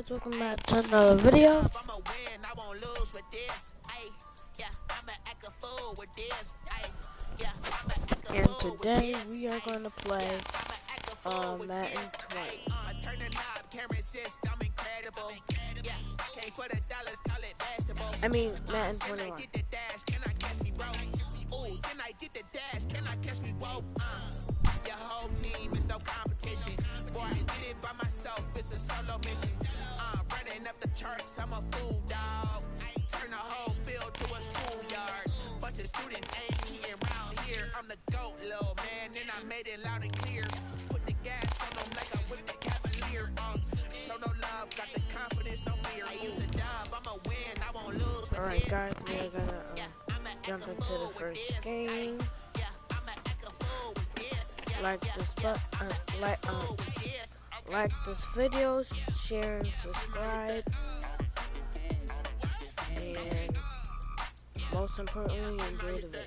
guys, welcome back to another video. And today we are going to play Madden 20. I mean Madden 21. Your whole team is no competition. Boy, I did it by myself, it's a solo mission. Running up the charts, I'm a fool, dog. Turn the whole field to a schoolyard. Bunch of students ain't eating around here. I'm the GOAT, little man, and I made it loud and clear. Put the gas on them like I'm with the Cavalier. Show no love, got the confidence, no fear. I use a dub, I'ma win, I won't lose. Alright guys, we are gonna jump into the first game. Like this video, share and subscribe, and most importantly, enjoy the video.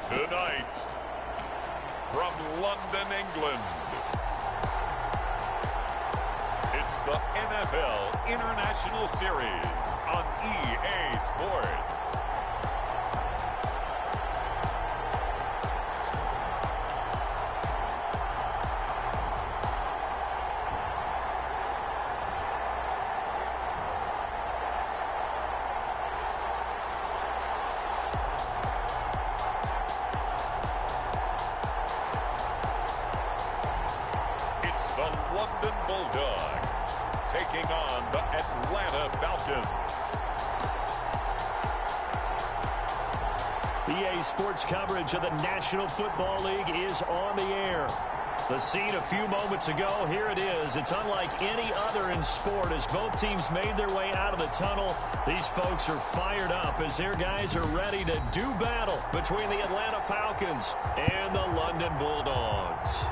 Tonight, from London, England, it's the NFL International Series on EA Sports. The London Bulldogs taking on the Atlanta Falcons. EA Sports coverage of the National Football League is on the air. The scene a few moments ago, here it is. It's unlike any other in sport as both teams made their way out of the tunnel. These folks are fired up as their guys are ready to do battle between the Atlanta Falcons and the London Bulldogs.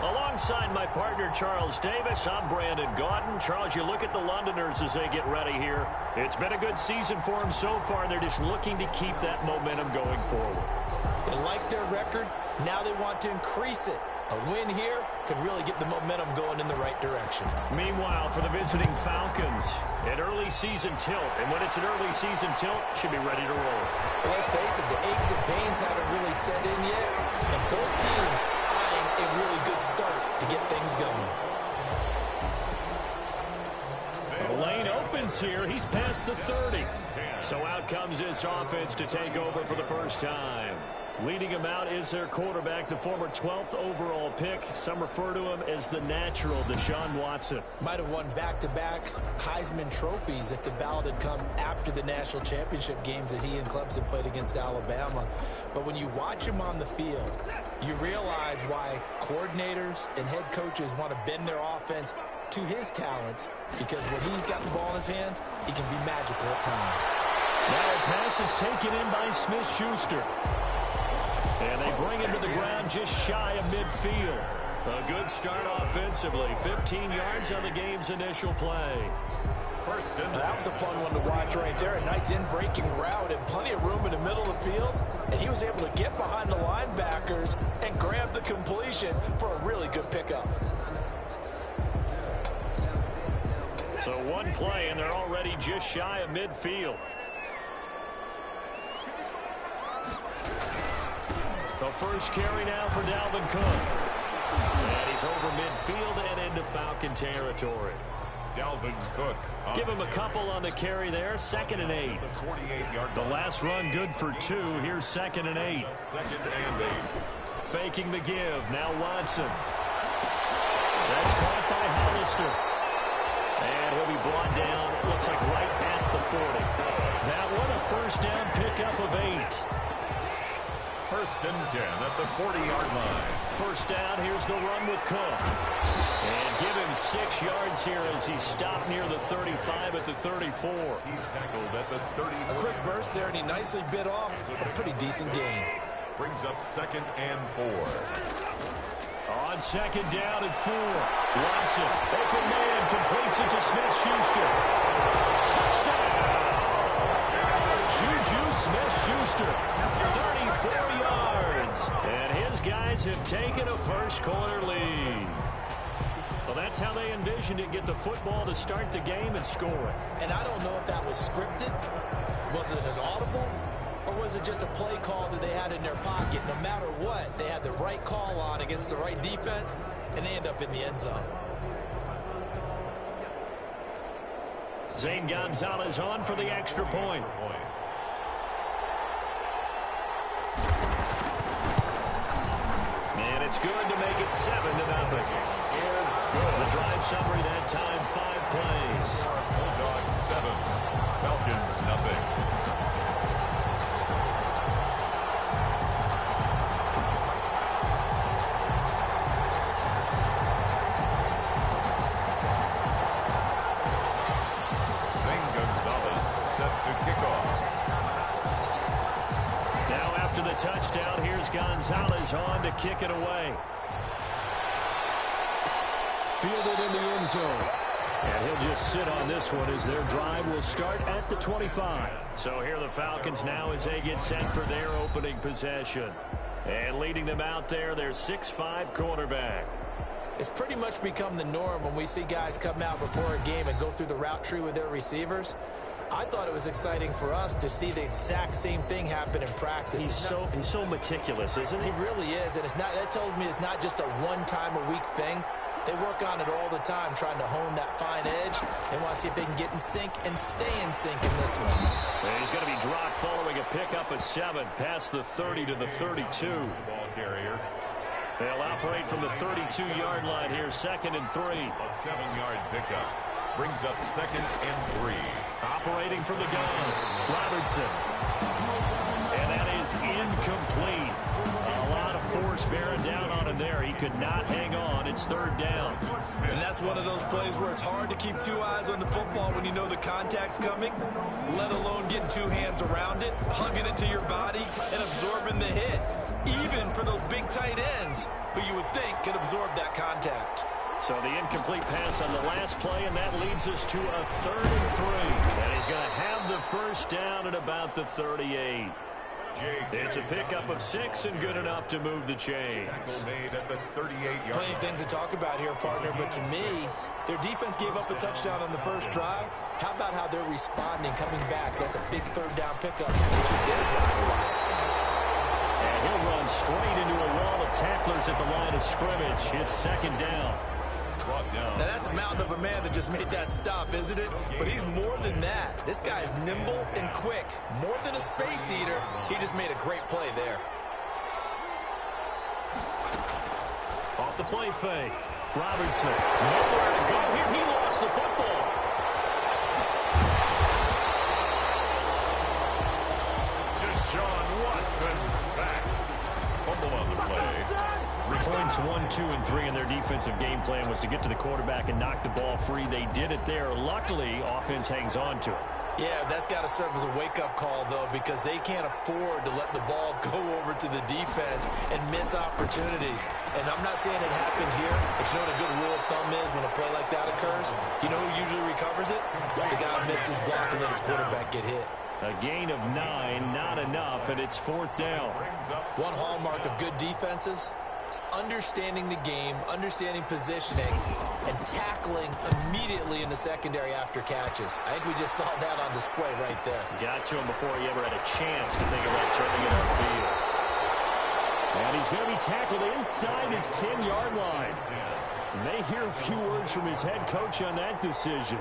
Alongside my partner, Charles Davis, I'm Brandon Gaudin. Charles, you look at the Londoners as they get ready here. It's been a good season for them so far. They're just looking to keep that momentum going forward. They like their record. Now they want to increase it. A win here could really get the momentum going in the right direction. Meanwhile, for the visiting Falcons, an early season tilt. And when it's an early season tilt, should be ready to roll. Well, let's face it, the aches and pains haven't really set in yet. And both teams eyeing a really good start to get things going. The lane opens here. He's past the 30. So out comes this offense to take over for the first time. Leading him out is their quarterback, the former 12th overall pick. Some refer to him as the natural, Deshaun Watson. Might have won back-to-back Heisman trophies if the ballot had come after the national championship games that he and Clemson played against Alabama. But when you watch him on the field, you realize why coordinators and head coaches want to bend their offense to his talents, because when he's got the ball in his hands, he can be magical at times. Now a pass is taken in by Smith-Schuster. And they bring him to the ground just shy of midfield. A good start offensively. 15 yards on the game's initial play. That was a fun one to watch right there. A nice in-breaking route and plenty of room in the middle of the field. And he was able to get behind the linebackers and grab the completion for a really good pickup. So one play, and they're already just shy of midfield. The first carry now for Dalvin Cook. And he's over midfield and into Falcon territory. Dalvin Cook. Give him a couple on the carry there. 2nd and 8. The last run good for 2. Here's 2nd and 8. 2nd and 8. Faking the give. Now Watson. That's caught by Hollister. And he'll be brought down, looks like right at the 40. That one a first down pickup of 8. First and 10 at the 40-yard line. First down, here's the run with Cook. And give him 6 yards here as he stopped near the 35 at the 34. He's tackled at the 30. A quick burst there, and he nicely bit off a pretty decent gain. Brings up 2nd and 4. On 2nd down and 4. Watson, open man, completes it to Smith-Schuster. Touchdown! Juju Smith-Schuster, 34 yards. And his guys have taken a first-quarter lead. Well, that's how they envisioned it, get the football to start the game and score it. And I don't know if that was scripted. Was it an audible? Or was it just a play call that they had in their pocket? No matter what, they had the right call on against the right defense, and they end up in the end zone. Zane Gonzalez on for the extra point. And it's good to make it 7-0. The drive summary that time, 5 plays. Bulldogs 7, Falcons nothing. Touchdown. Here's Gonzalez on to kick it away. Fielded in the end zone. And he'll just sit on this one as their drive will start at the 25. So here the Falcons now as they get set for their opening possession. And leading them out there, their 6'5" quarterback. It's pretty much become the norm when we see guys come out before a game and go through the route tree with their receivers. I thought it was exciting for us to see the exact same thing happen in practice. He's so meticulous, isn't he? He really is, and that tells me it's not just a one-time-a-week thing. They work on it all the time, trying to hone that fine edge. They want to see if they can get in sync and stay in sync in this one. And he's going to be dropped following a pickup of 7 past the 30 to the 32. Ball carrier. They'll operate from the 32-yard line here, 2nd and 3. A 7-yard pickup. Brings up 2nd and 3. Operating from the gun, Robertson. And that is incomplete. A lot of force bearing down on him there. He could not hang on. It's 3rd down. And that's one of those plays where it's hard to keep 2 eyes on the football when you know the contact's coming, let alone getting 2 hands around it, hugging it to your body, and absorbing the hit. Even for those big tight ends who you would think could absorb that contact. So the incomplete pass on the last play, and that leads us to a 3rd and 3. And he's going to have the first down at about the 38. It's a pickup of 6 and good enough to move the chains. Made at the 38-yard. Plenty of things to talk about here, partner, but to me, their defense gave up a touchdown on the first drive. How about how they're responding, coming back? That's a big 3rd down pickup to keep their drive alive. And he'll run straight into a wall of tacklers at the line of scrimmage. It's 2nd down. Now that's a mountain of a man that just made that stop, isn't it? But he's more than that. This guy is nimble and quick. More than a space eater, he just made a great play there. Off the play fake. Robertson, nowhere to go here. He lost the football. Deshaun Watson sacked. Fumble on the play. Points 1, 2, and 3 in their defensive game plan was to get to the quarterback and knock the ball free. They did it there. Luckily, offense hangs on to it. Yeah, that's got to serve as a wake-up call, though, because they can't afford to let the ball go over to the defense and miss opportunities. And I'm not saying it happened here, but you know what a good rule of thumb is when a play like that occurs? You know who usually recovers it? The guy who missed his block and let his quarterback get hit. A gain of 9, not enough, and it's 4th down. One hallmark of good defenses is understanding the game, understanding positioning, and tackling immediately in the secondary after catches. I think we just saw that on display right there. Got to him before he ever had a chance to think about turning it upfield. And he's going to be tackled inside his 10-yard line. And they hear a few words from his head coach on that decision.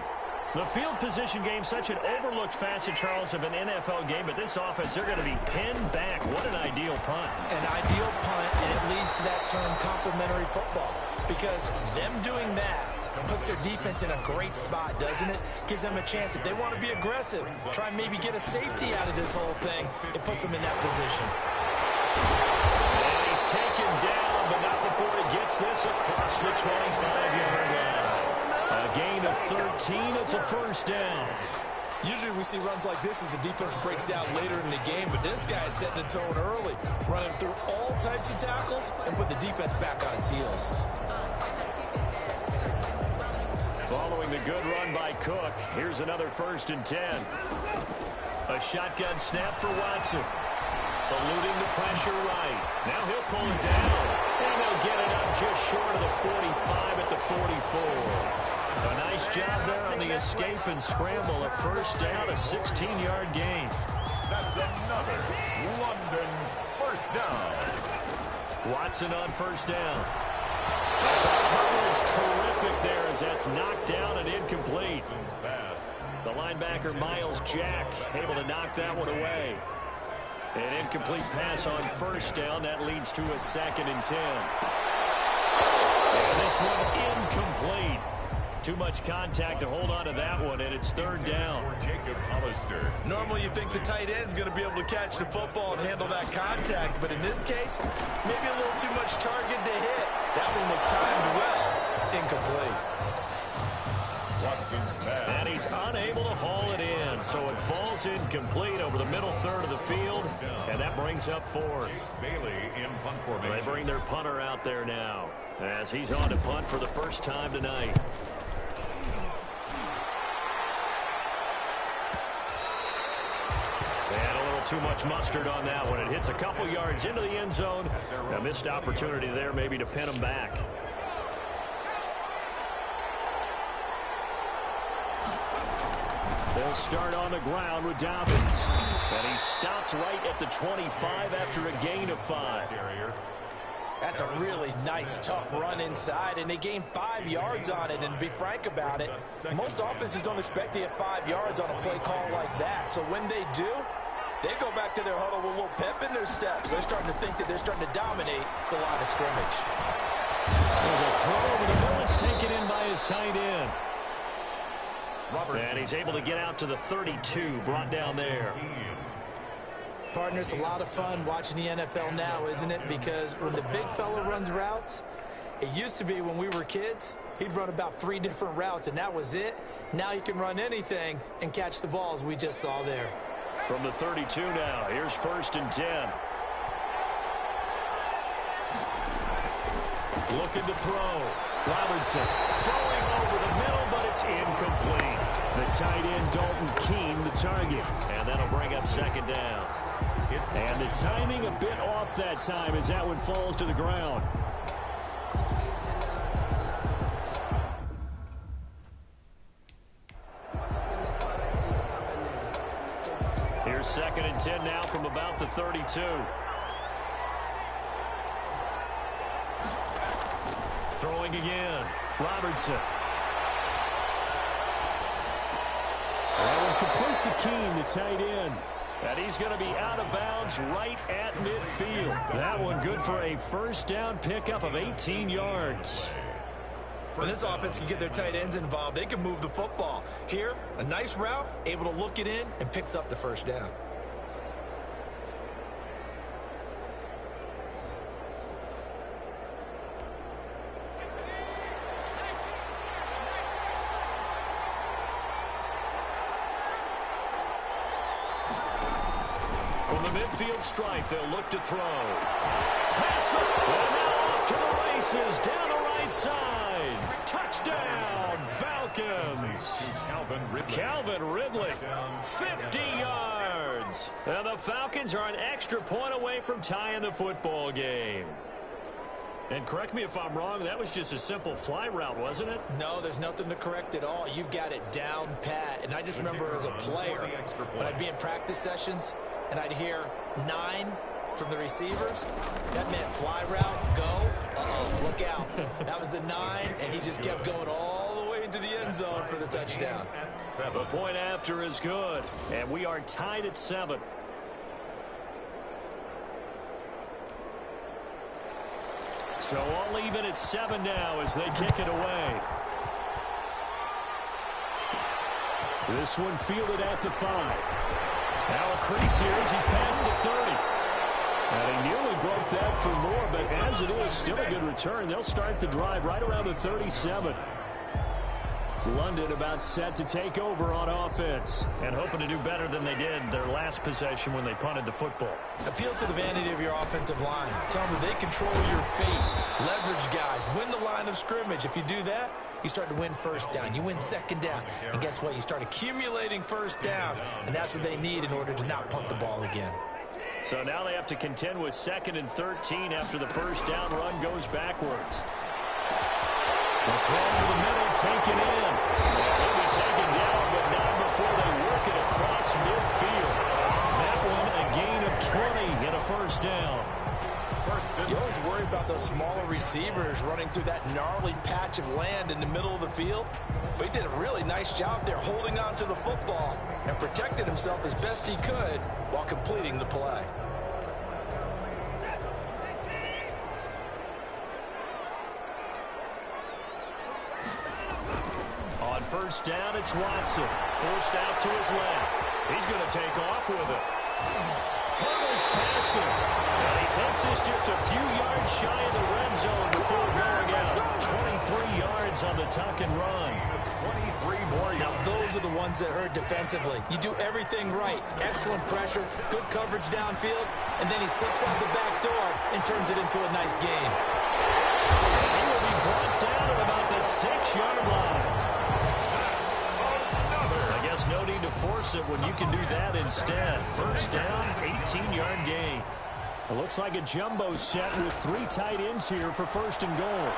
The field position game, such an overlooked facet, Charles, of an NFL game, but this offense, they're going to be pinned back. What an ideal punt. An ideal punt, and it leads to that term complementary football, because them doing that puts their defense in a great spot, doesn't it? Gives them a chance. If they want to be aggressive, try and maybe get a safety out of this whole thing, it puts them in that position. And he's taken down, but not before he gets this across the 25-yard line. A gain of 13. It's a first down. Usually we see runs like this as the defense breaks down later in the game, but this guy is setting the tone early, running through all types of tackles and put the defense back on its heels. Following the good run by Cook, here's another 1st and 10. A shotgun snap for Watson. Eluding the pressure right. Now he'll pull it down. And they'll get it up just short of the 45 at the 44. A nice job there on the escape and scramble. A first down, a 16-yard gain. That's another London first down. Watson on first down. And the coverage terrific there as that's knocked down and incomplete. The linebacker, Miles Jack, able to knock that one away. An incomplete pass on first down. That leads to a 2nd and 10. And this one incomplete. Too much contact to hold on to that one, and it's 3rd down. Normally you think the tight end's going to be able to catch the football and handle that contact, but in this case, maybe a little too much target to hit. That one was timed well. Incomplete. Watson's pass. And he's unable to haul it in, so it falls incomplete over the middle third of the field, and that brings up 4th. Bailey in punt formation. They bring their punter out there now as he's on to punt for the first time tonight. And a little too much mustard on that one. It hits a couple yards into the end zone. A missed opportunity there maybe to pin him back. They'll start on the ground with Dobbins. And he stopped right at the 25 after a gain of 5. That's a really nice, tough run inside, and they gained 5 yards on it. And to be frank about it, most offenses don't expect to get 5 yards on a play call like that. So when they do, they go back to their huddle with a little pep in their steps. They're starting to think that they're starting to dominate the line of scrimmage. There's a throw over the middle. It's taken in by his tight end. And he's able to get out to the 32, brought down there. Partner, it's a lot of fun watching the NFL now, isn't it? Because when the big fella runs routes, it used to be when we were kids, he'd run about 3 different routes, and that was it. Now he can run anything and catch the balls we just saw there. From the 32 now, here's 1st and 10. Looking to throw. Robertson throwing over the middle, but it's incomplete. The tight end, Dalton Keene, the target. And that'll bring up 2nd down. And the timing a bit off that time as that one falls to the ground. Here's 2nd and 10 now from about the 32. Throwing again. Robertson. That one complete to Keene, the tight end. And he's going to be out of bounds right at midfield. That one good for a first down pickup of 18 yards. When this offense can get their tight ends involved, they can move the football. Here, a nice route, able to look it in, and picks up the first down. From the midfield stripe, they'll look to throw. Pass it. And now off to the races down the right side. Touchdown, Falcons. Calvin Ridley, 50 yards. And the Falcons are an extra point away from tying the football game. And correct me if I'm wrong, that was just a simple fly route, wasn't it? No, there's nothing to correct at all. You've got it down pat. And I just remember as a player, when I'd be in practice sessions, and I'd hear 9 from the receivers, that meant fly route, go, look out. That was the 9, and he just kept going all the way into the end zone for the touchdown. The point after is good, and we are tied at 7. So all even at 7 now as they kick it away. This one fielded at the 5. Now a crease here as he's past the 30. And he nearly broke that for more, but as it is, still a good return. They'll start the drive right around the 37. London about set to take over on offense and hoping to do better than they did their last possession when they punted the football. Appeal to the vanity of your offensive line. Tell them they control your fate. Leverage guys. Win the line of scrimmage. If you do that, you start to win first down. You win second down. And guess what? You start accumulating first downs. And that's what they need in order to not punt the ball again. So now they have to contend with 2nd and 13 after the first down run goes backwards. The throw to the middle, taken in. He'll be taken down, but not before they work it across midfield. That one a gain of 20 and a first down. You always worry about those smaller receivers running through that gnarly patch of land in the middle of the field. But he did a really nice job there holding on to the football and protected himself as best he could while completing the play. On first down, it's Watson. Forced out to his left. He's going to take off with it. Hurdles past him. And he takes this just a few yards shy of the red zone before going out. 23 yards on the tuck and run. 23 more yards. Now, those are the ones that hurt defensively. You do everything right. Excellent pressure, good coverage downfield, and then he slips out the back door and turns it into a nice gain. He will be brought down at about the 6-yard line. I guess no need to force it when you can do that instead. First down, 18-yard gain. It looks like a jumbo set with 3 tight ends here for first and goal. Now,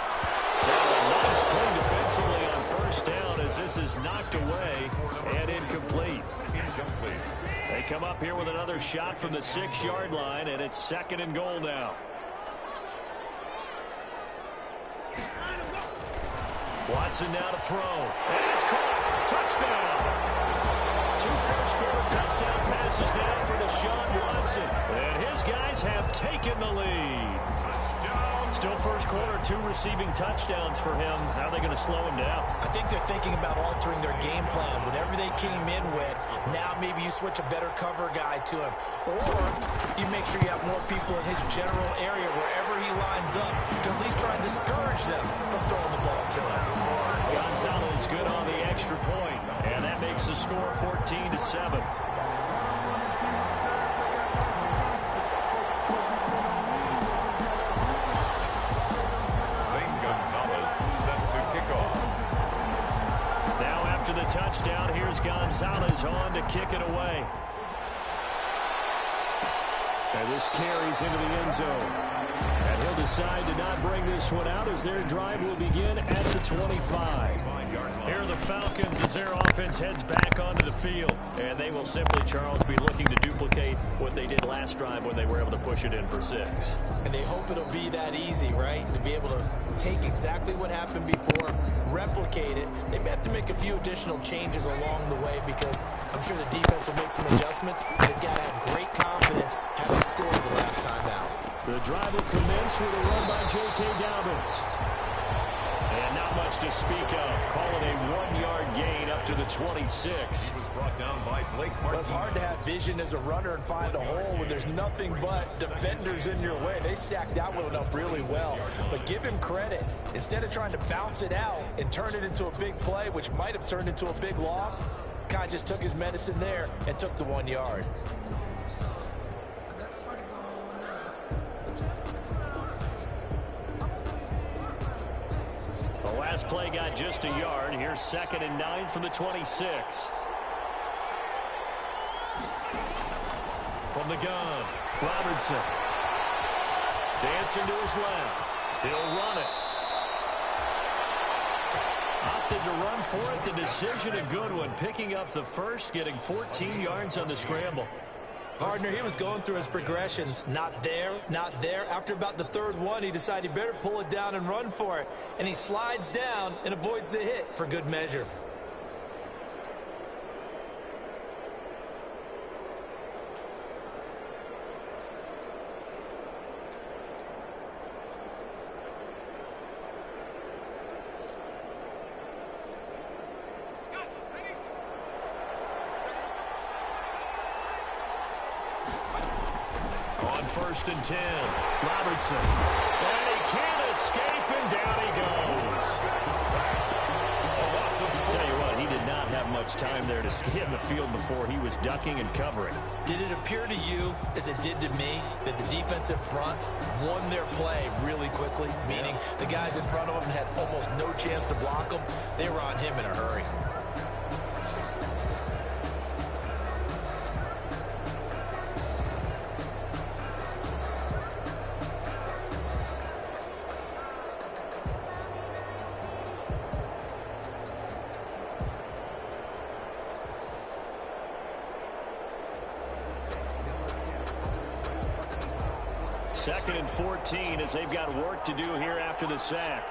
a nice play defensively on first down as this is knocked away and incomplete. They come up here with another shot from the 6-yard line, and it's 2nd and goal now. Watson now to throw. And it's caught. Touchdown. 2 first-quarter touchdown passes now for Deshaun Watson. And his guys have taken the lead. Still first quarter, 2 receiving touchdowns for him. How are they going to slow him down? I think they're thinking about altering their game plan. Whatever they came in with, now maybe you switch a better cover guy to him. Or you make sure you have more people in his general area wherever he lines up to at least try and discourage them from throwing the ball to him. Gonzalez good on the extra point, and that makes the score 14-7. The touchdown. Here's Gonzalez on to kick it away. And this carries into the end zone. And he'll decide to not bring this one out as their drive will begin at the 25. Here are the Falcons as their offense heads back onto the field. And they will simply, Charles, be looking to duplicate what they did last drive when they were able to push it in for 6. And they hope it'll be that easy, right? To be able to take exactly what happened before, replicate it. They may have to make a few additional changes along the way because I'm sure the defense will make some adjustments. They've got to have great confidence having scored the last time out. The drive will commence with a run by J.K. Dobbins. And not much to speak of. Call it a 1-yard gain up to the 26. He was brought down by Blake Martin. Well, it's hard to have vision as a runner and find a hole when there's nothing but defenders in your way. They stacked that one up really well. But give him credit. Instead of trying to bounce it out and turn it into a big play, which might have turned into a big loss, Kai just took his medicine there and took the 1 yard. The last play got just a yard. Here's 2nd and 9 from the 26. From the gun, Robertson. Dancing to his left. He'll run it. Opted to run for it. The decision a good one. Picking up the first, getting 14 yards on the scramble. Partner, he was going through his progressions. Not there, not there. After about the 3rd one, he decided he better pull it down and run for it. And he slides down and avoids the hit for good measure. On 1st and 10, Robertson. And he can't escape, and down he goes. Tell you what, he did not have much time there to scan the field before he was ducking and covering. Did it appear to you, as it did to me, that the defensive front won their play really quickly? Meaning the guys in front of them had almost no chance to block them. They were on him in a hurry. Second and 14 as they've got work to do here after the sack.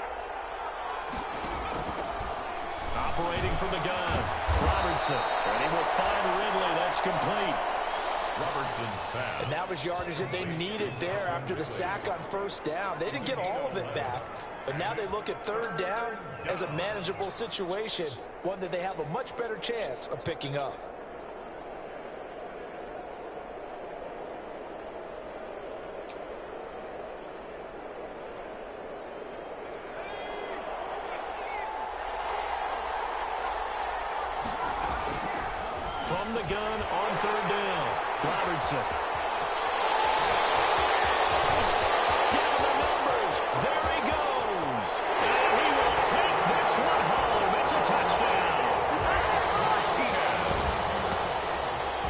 Operating from the gun, Robertson. And he will find Ridley. That's complete. Robertson's pass. And that was yardage that they needed there after the sack on 1st down. They didn't get all of it back, but now they look at 3rd down as a manageable situation, one that they have a much better chance of picking up. From the gun on 3rd down, Robertson. Down the numbers. There he goes. And he will take this one home. It's a touchdown.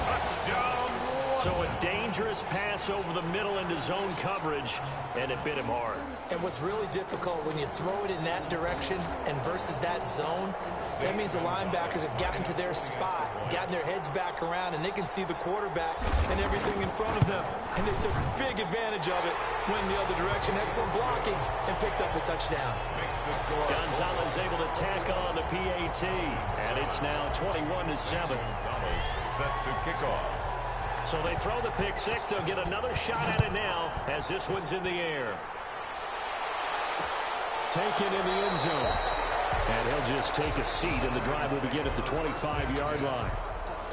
Touchdown. So a dangerous pass over the middle into zone coverage, and it bit him hard. And what's really difficult when you throw it in that direction and versus that zone, that means the linebackers have gotten to their spot, gotten their heads back around, and they can see the quarterback and everything in front of them. And they took big advantage of it, went the other direction, had some blocking, and picked up a touchdown. Gonzalez able to tack on the PAT, and it's now 21-7. Gonzalez set to kick off. So they throw the pick six. They'll get another shot at it now as this one's in the air. Taken in the end zone. And he'll just take a seat, and the drive will begin at the 25-yard line.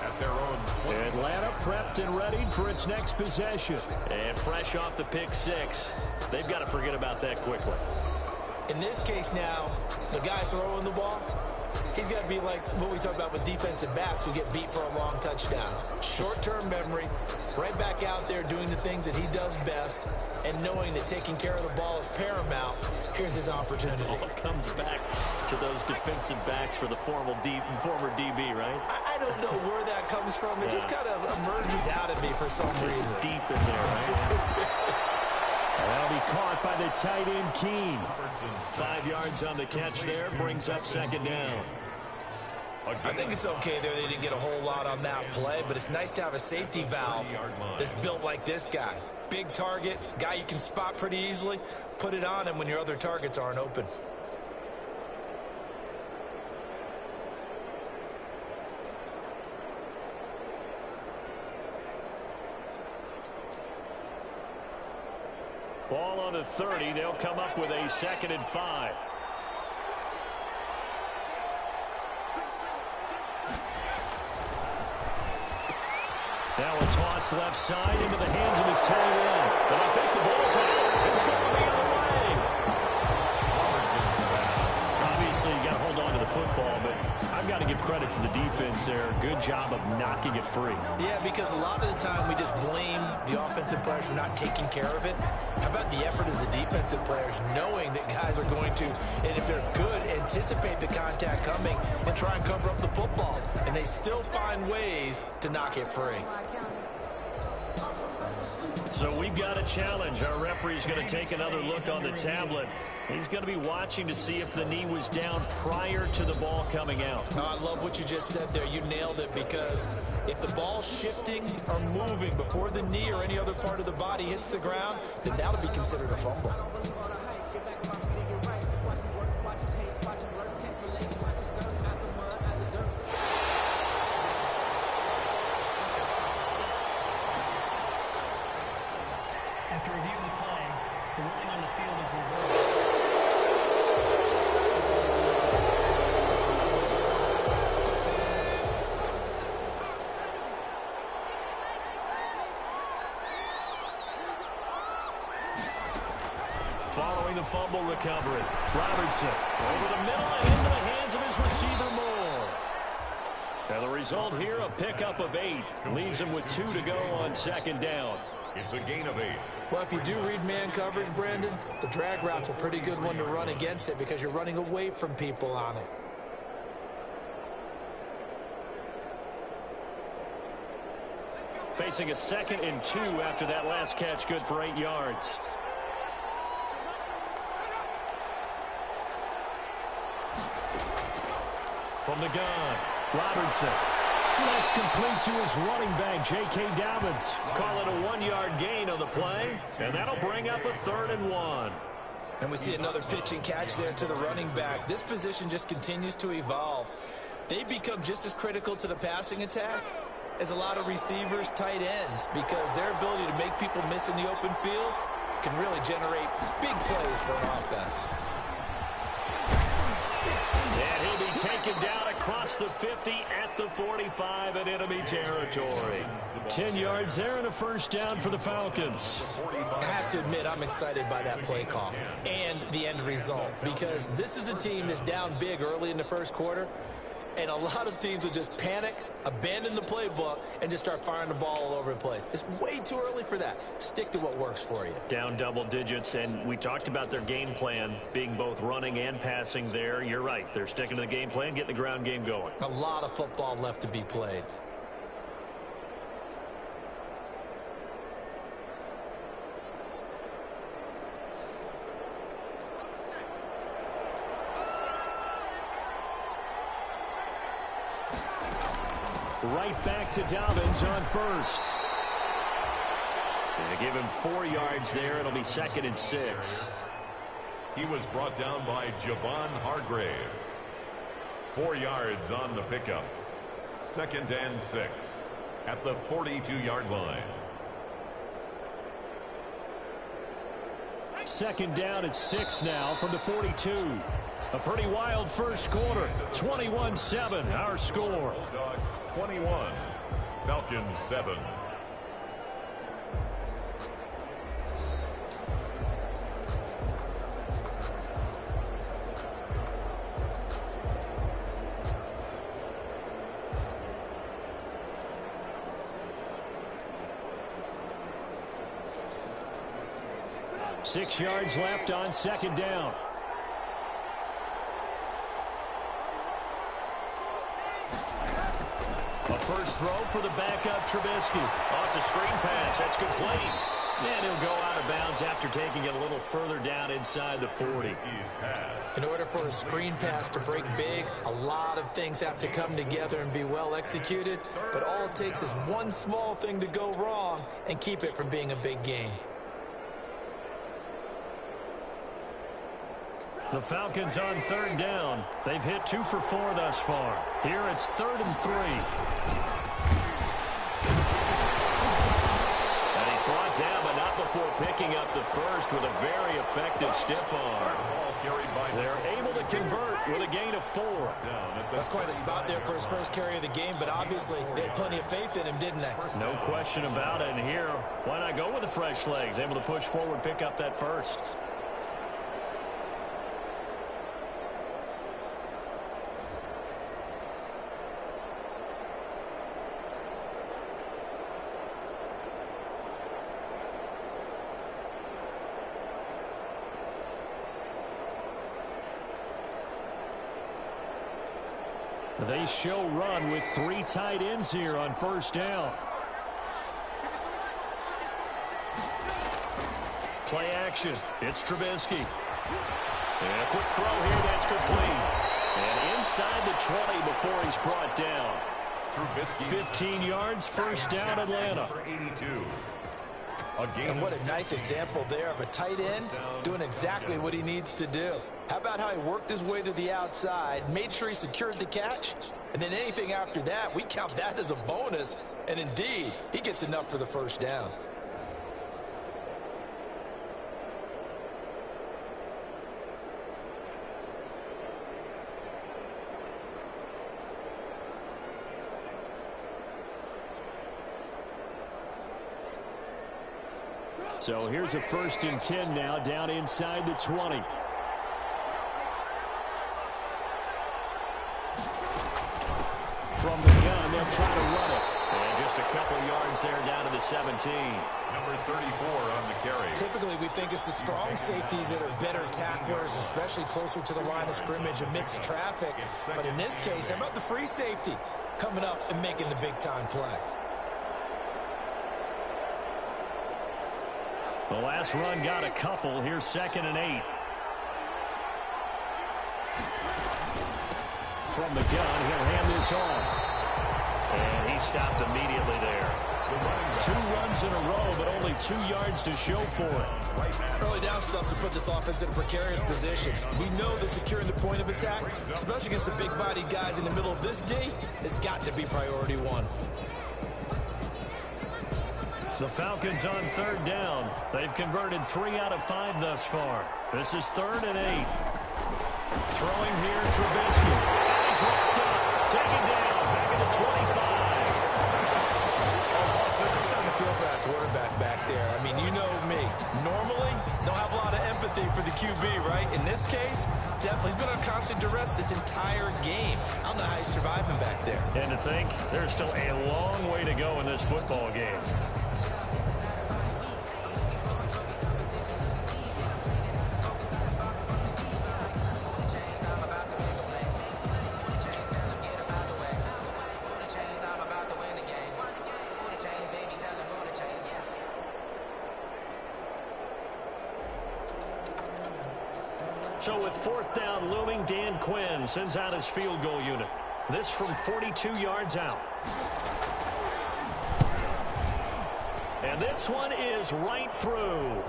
At their own 20. Atlanta prepped and ready for its next possession. And fresh off the pick six, they've got to forget about that quickly. In this case now, the guy throwing the ball, he's got to be like what we talk about with defensive backs who get beat for a long touchdown. Short-term memory, right back out there doing the things that he does best, and knowing that taking care of the ball is paramount. Here's his opportunity. It comes back to those defensive backs for the former DB, right? I don't know where that comes from. It just kind of emerges out of me for some It's reason. deep in there, right? That'll be caught by the tight end, Keene. 5 yards on the catch there, brings up 2nd down. I think it's okay there. They didn't get a whole lot on that play, but it's nice to have a safety valve that's built like this guy. Big target, guy you can spot pretty easily. Put it on him when your other targets aren't open. Ball on the 30. They'll come up with a 2nd and 5. Now a toss left side into the hands of his tight end. And I think the ball's out. It's going the other way. Obviously, you got to hold on to the football, but I've got to give credit to the defense there. Good job of knocking it free. Yeah, because a lot of the time we just blame the offensive players for not taking care of it. How about the effort of the defensive players knowing that guys are going to, and if they're good, anticipate the contact coming and try and cover up the football. And they still find ways to knock it free. So we've got a challenge. Our referee's going to take another look on the tablet. He's going to be watching to see if the knee was down prior to the ball coming out. Oh, I love what you just said there. You nailed it, because if the ball's shifting or moving before the knee or any other part of the body hits the ground, then that'll be considered a fumble. After reviewing the play, the ruling on the field is reversed. following the fumble recovery. Robertson over the middle and into the hands of his receiver Moore. And the result here, a pickup of 8. Leaves him with 2 to go on second down. It's a gain of 8. Well, if you do read man coverage, Brandon, the drag route's a pretty good one to run against it because you're running away from people on it. Facing a 2nd and 2 after that last catch, good for 8 yards. From the gun, Robertson. That's complete to his running back, J.K. Dobbins. Call it a 1-yard gain on the play, and that'll bring up a 3rd and 1. And we see another pitch and catch there to the running back. This position just continues to evolve. They become just as critical to the passing attack as a lot of receivers, tight ends, because their ability to make people miss in the open field can really generate big plays for an offense. And he'll be taken down across the 50 at the 45 in enemy territory. 10 yards there and a first down for the Falcons. I have to admit, I'm excited by that play call and the end result, because this is a team that's down big early in the first quarter, and a lot of teams will just panic, abandon the playbook, and just start firing the ball all over the place. It's way too early for that. Stick to what works for you. Down double digits, and we talked about their game plan being both running and passing there. You're right. They're sticking to the game plan, getting the ground game going. A lot of football left to be played. Right back to Dobbins on first. They give him 4 yards there. It'll be 2nd and 6. He was brought down by Javon Hargrave. 4 yards on the pickup. 2nd and 6 at the 42-yard line. 2nd down at 6 now from the 42. A pretty wild first quarter. 21-7, our score. Bulldogs 21, Falcons 7. Six yards left on 2nd down. A first throw for the backup Trubisky. Oh, it's a screen pass. That's complete. And he'll go out of bounds after taking it a little further down inside the 40. In order for a screen pass to break big, a lot of things have to come together and be well executed. But all it takes is one small thing to go wrong and keep it from being a big gain. The Falcons on 3rd down. They've hit 2 for 4 thus far. Here it's 3rd and 3. And he's brought down, but not before picking up the first with a very effective stiff arm. They're able to convert with a gain of 4. That's quite a spot there for his first carry of the game, but obviously they had plenty of faith in him, didn't they? No question about it. And here, why not go with the fresh legs? Able to push forward, pick up that first. They show run with 3 tight ends here on first down. Play action. It's Trubisky. And a quick throw here. That's complete. And inside the 20 before he's brought down. Trubisky. 15 yards, first down, Atlanta. 82. And what a nice example there of a tight end doing exactly what he needs to do. How about how he worked his way to the outside, made sure he secured the catch, and then anything after that, we count that as a bonus. And indeed, he gets enough for the first down. So here's a 1st and 10 now, down inside the 20. From the gun, they'll try to run it. And just a couple yards there down to the 17. Number 34 on the carry. Typically, we think it's the strong safeties that are better tacklers, especially closer to the line of scrimmage amidst traffic. But in this case, how about the free safety coming up and making the big-time play? The last run got a couple. Here's 2nd and 8. From the gun, he'll hand this off. And he stopped immediately there. 2 runs in a row, but only 2 yards to show for it. Early down stuff to put this offense in a precarious position. We know that securing the point of attack, especially against the big-bodied guys in the middle of this D, has got to be priority 1. The Falcons on 3rd down. They've converted 3 out of 5 thus far. This is 3rd and 8. Throwing here, Trubisky. He's wrapped up. Taken down. Back at the 25. I'm starting to feel for that quarterback back there. I mean, you know me. Normally, don't have a lot of empathy for the QB, right? In this case, definitely. He's been on constant duress this entire game. I don't know how he's surviving back there. And to think, there's still a long way to go in this football game. So with 4th down looming, Dan Quinn sends out his field goal unit. This from 42 yards out. And this one is right through.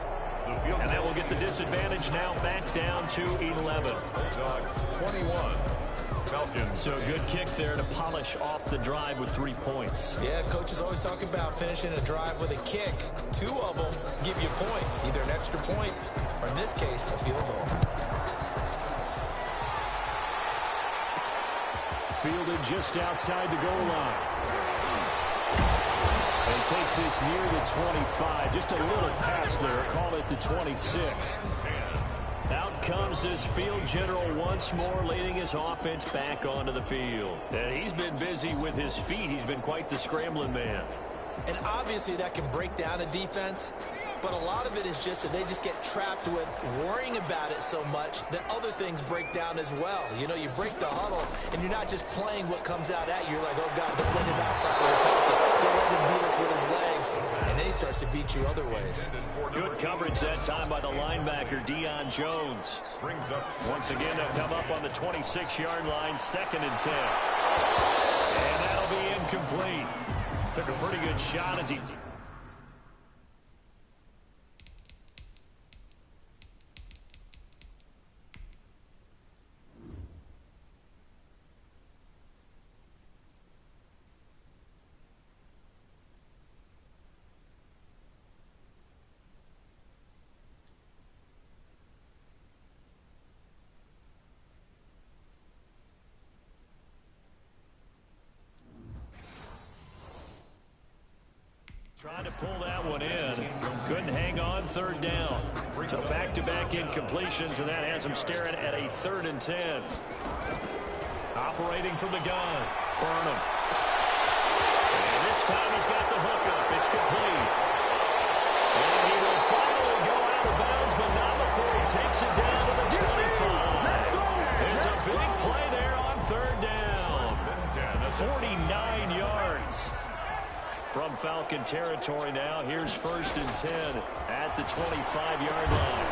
And that will get the disadvantage now back down to 11. Dogs 21. Falcons. So a good kick there to polish off the drive with 3 points. Yeah, coaches always talk about finishing a drive with a kick. 2 of them give you points, either an extra point or, in this case, a field goal. Fielded just outside the goal line. And takes this near the 25. Just a little pass there. Call it the 26. Out comes this field general once more, leading his offense back onto the field. And he's been busy with his feet. He's been quite the scrambling man. And obviously that can break down a defense, but a lot of it is just that they just get trapped with worrying about it so much that other things break down as well. You know, you break the huddle, and you're not just playing what comes out at you. You're like, oh, God, don't let him outside of the pocket. Don't let him beat us with his legs. And then he starts to beat you other ways. Good coverage that time by the linebacker, Deion Jones. Once again, they'll come up on the 26-yard line, 2nd and 10. And that'll be incomplete. Took a pretty good shot as he... Trying to pull that one in. Couldn't hang on 3rd down. So back-to-back incompletions, and that has him staring at a 3rd and 10. Operating from the gun. Burnham. And this time he's got the hookup. It's complete. And he will finally go out of bounds, but not before he takes it down to the 25. It's a big play there on 3rd down. 49 yards. From Falcon territory now, here's 1st and 10 at the 25-yard line.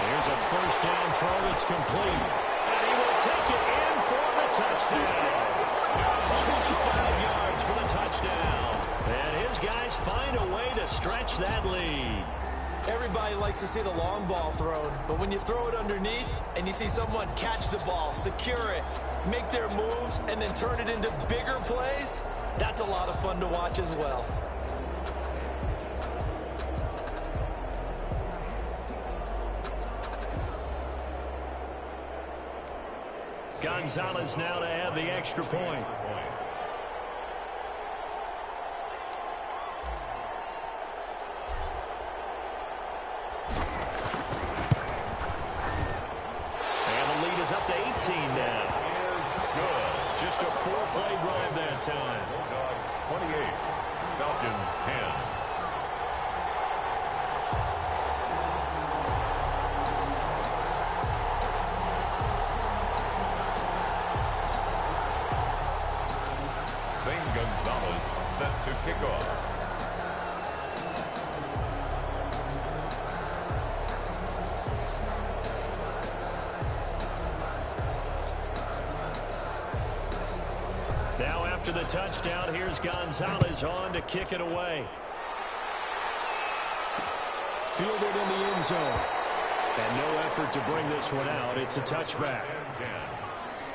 Here's a 1st down throw that's complete. And he will take it in for the touchdown. 25 yards for the touchdown. And his guys find a way to stretch that lead. Everybody likes to see the long ball thrown, but when you throw it underneath and you see someone catch the ball, secure it, make their moves, and then turn it into bigger plays, that's a lot of fun to watch as well. Gonzalez now to add the extra point. 19 now. Good. Just a 4-play drive that time. Bulldogs 28, Falcons 10. Zane Gonzalez set to kick off. Now after the touchdown, here's Gonzalez on to kick it away. Fielded in the end zone. And no effort to bring this one out. It's a touchback.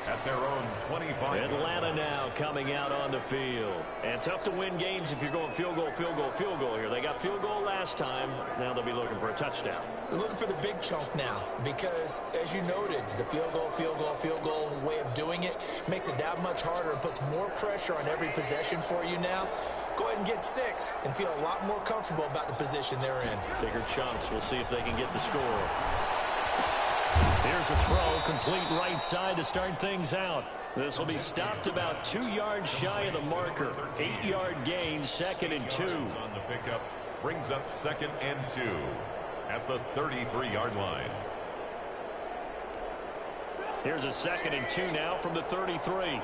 At their own 25. Atlanta now coming out on the field. And tough to win games if you're going field goal, field goal, field goal here. They got field goal last time. Now they'll be looking for a touchdown. They're looking for the big chunk now because, as you noted, the field goal way of doing it makes it that much harder and puts more pressure on every possession for you now. Go ahead and get 6 and feel a lot more comfortable about the position they're in. Bigger chunks. We'll see if they can get the score. Here's a throw, complete right side to start things out. This will be stopped about 2 yards shy of the marker. 8-yard gain, 2nd and 2. On the pickup, brings up 2nd and 2 at the 33-yard line. Here's a 2nd and 2 now from the 33.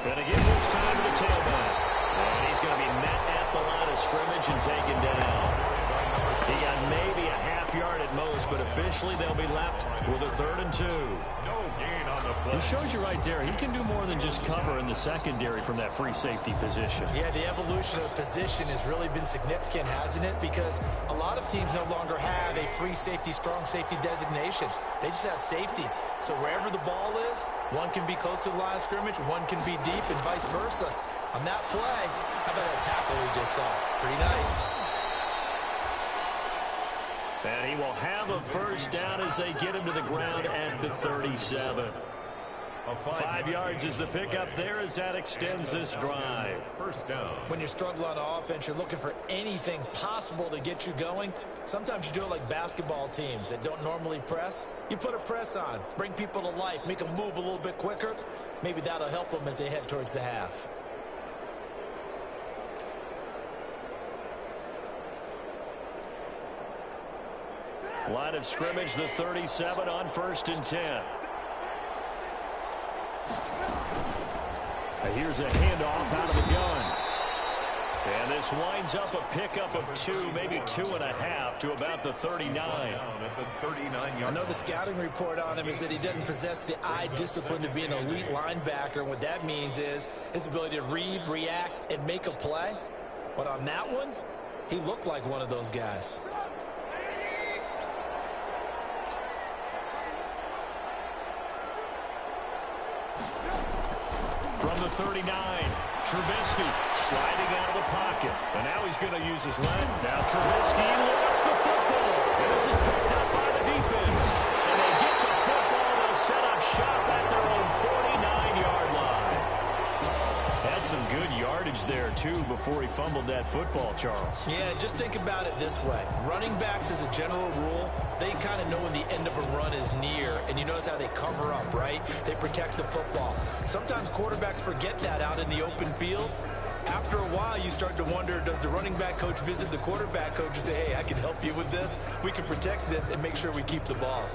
And again this time to the tailback. And he's going to be met at the line of scrimmage and taken down. He got maybe a half yard at most, but officially they'll be left with a 3rd and 2. No gain on the play. It shows you right there, he can do more than just cover in the secondary from that free safety position. Yeah, the evolution of the position has really been significant, hasn't it? Because a lot of teams no longer have a free safety, strong safety designation. They just have safeties. So wherever the ball is, one can be close to the line of scrimmage, one can be deep, and vice versa. On that play, how about that tackle we just saw? Pretty nice. And he will have a first down as they get him to the ground at the 37. 5 yards is the pickup there as that extends this drive. First down. When you're struggling on offense, you're looking for anything possible to get you going. Sometimes you do it like basketball teams that don't normally press. You put a press on, bring people to life, make them move a little bit quicker. Maybe that'll help them as they head towards the half. Line of scrimmage, the 37 on 1st and 10. And here's a handoff out of the gun. And this winds up a pickup of 2, maybe 2.5 to about the 39. At the 39-yard. I know the scouting report on him is that he doesn't possess the eye discipline to be an elite linebacker. And what that means is his ability to read, react, and make a play. But on that one, he looked like one of those guys. From the 39, Trubisky sliding out of the pocket. And now he's going to use his leg. Now Trubisky lost the football. And this is picked up by the defense. And they get the football. They'll set up shop at their own 49-yard line. Had some good yardage there, too, before he fumbled that football, Charles. Yeah, just think about it this way. Running backs, as a general rule, they kind of know when the end of a run is near, and you notice how they cover up, right? They protect the football. Sometimes quarterbacks forget that out in the open field. After a while, you start to wonder, does the running back coach visit the quarterback coach and say, hey, I can help you with this. We can protect this and make sure we keep the ball.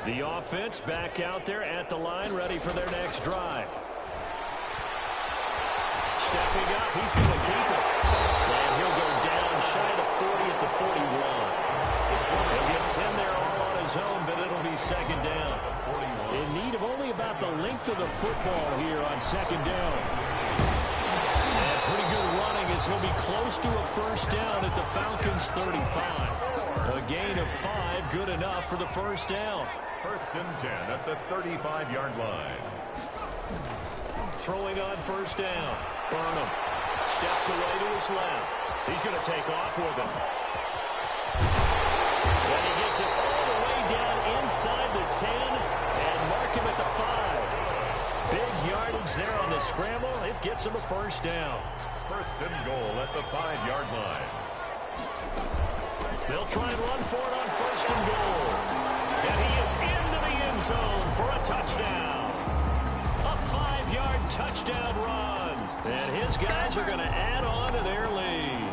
The offense back out there at the line, ready for their next drive. Stepping up, he's going to keep it. And he'll go down shy of the 40 at the 41. He'll get 10 there all on his own, but it'll be second down. In need of only about the length of the football here on second down. And pretty good running as he'll be close to a first down at the Falcons' 35. A gain of 5, good enough for the first down. First and 10 at the 35-yard line. Throwing on first down. Burnham steps away to his left. He's going to take off with it. And he gets it all the way down inside the 10 and mark him at the 5. Big yardage there on the scramble. It gets him a first down. First and goal at the 5-yard line. They'll try and run for it on first and goal. And he is into the end zone for a touchdown. A 5-yard touchdown run. And his guys are going to add on to their lead.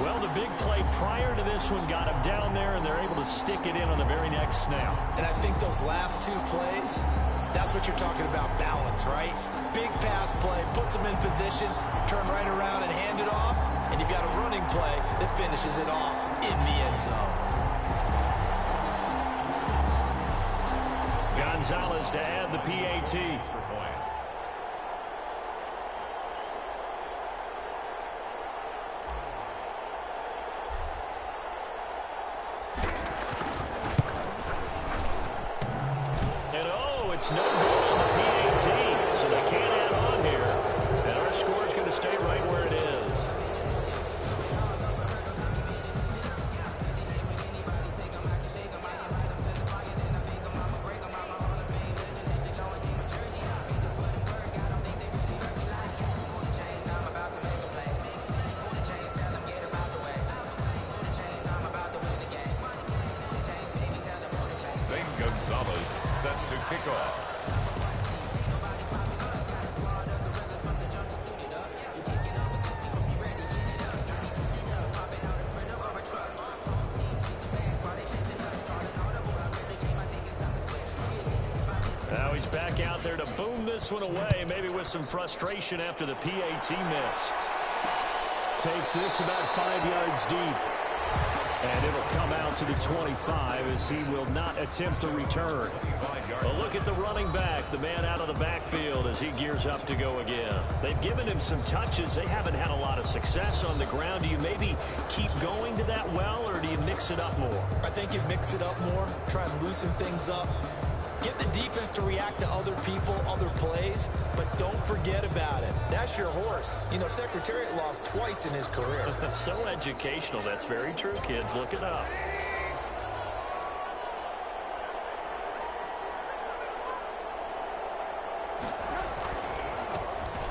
Well, the big play prior to this one got him down there, and they're able to stick it in on the very next snap. And I think those last 2 plays, that's what you're talking about, balance, right? Big pass play, puts them in position, turn right around and hand it off, and you've got a running play that finishes it off in the end zone. Gonzalez to add the PAT. And oh, it's no good on the PAT, so they can't add on here. And our score is going to stay right where it is. Gonzalez set to kick off. Now he's back out there to boom this one away, maybe with some frustration after the PAT miss. Takes this about 5 yards deep. And it'll come out to the 25 as he will not attempt to return. But look at the running back, the man out of the backfield as he gears up to go again. They've given him some touches. They haven't had a lot of success on the ground. Do you maybe keep going to that well, or do you mix it up more? I think you mix it up more, try and loosen things up. Get the defense to react to other people, other plays, but don't forget about it. That's your horse. You know, Secretariat lost twice in his career. So educational. That's very true, kids. Look it up.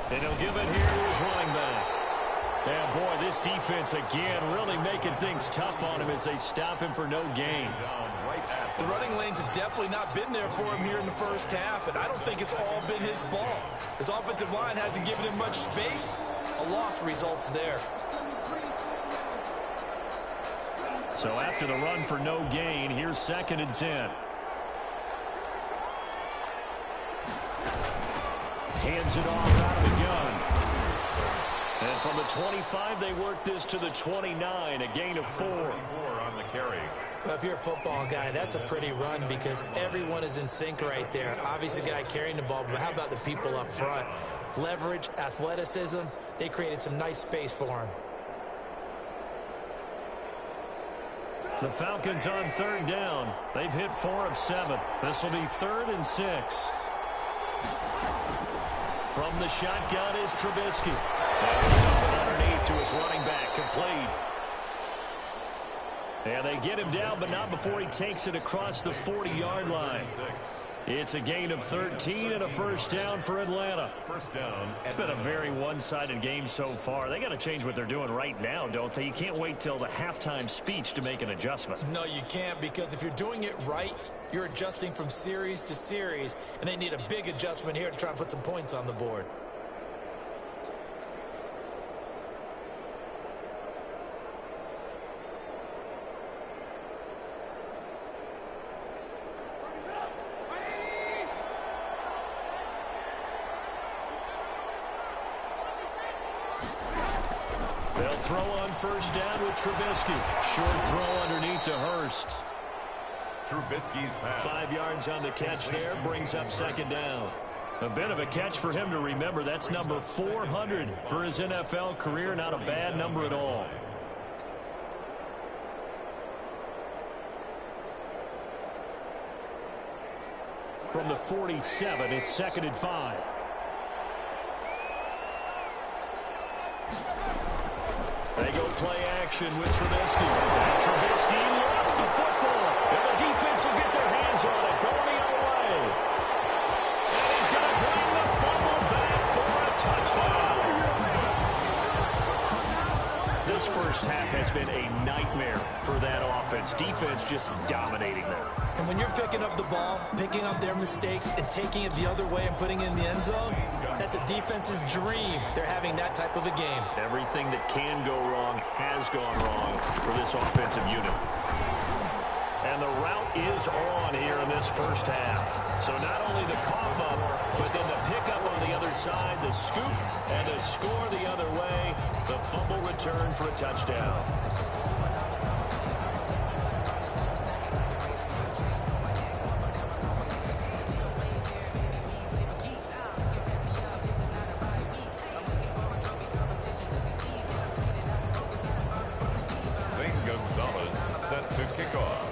And he'll give it here to his running back. And boy, this defense again really making things tough on him as they stop him for no gain. The running lanes have definitely not been there for him here in the first half, and I don't think it's all been his fault. His offensive line hasn't given him much space. A loss results there. So after the run for no gain, here's 2nd and 10. Hands it off out of the gun. And from the 25, they work this to the 29, a gain of 4. On the carry. Well, if you're a football guy, that's a pretty run because everyone is in sync right there. Obviously, the guy carrying the ball, but how about the people up front? Leverage, athleticism, they created some nice space for him. The Falcons on 3rd down. They've hit 4 of 7. This will be 3rd and 6. From the shotgun is Trubisky. Underneath to his running back, complete. And they get him down, but not before he takes it across the 40-yard line. It's a gain of 13 and a first down for Atlanta. First down. It's been a very one-sided game so far. They got to change what they're doing right now, don't they? You can't wait till the halftime speech to make an adjustment. No, you can't, because if you're doing it right, you're adjusting from series to series, and they need a big adjustment here to try and put some points on the board. They'll throw on first down with Trubisky. Short throw underneath to Hurst. Trubisky's pass. 5 yards on the catch there, brings up second down. A bit of a catch for him to remember. That's number 400 for his NFL career. Not a bad number at all. From the 47, it's 2nd and 5. They go play action with Trubisky. Trubisky lost the football. And the defense will get their hands on it. Going the other way. And he's going to bring the fumble back for a touchdown. This first half has been a nightmare for that offense. Defense just dominating them. And when you're picking up the ball, picking up their mistakes, and taking it the other way and putting it in the end zone, that's a defense's dream. They're having that type of a game. Everything that can go wrong has gone wrong for this offensive unit. And the route is on here in this first half. So not only the cough up, but then the pickup on the other side, the scoop, and the score the other way. The fumble return for a touchdown. Set to kick off.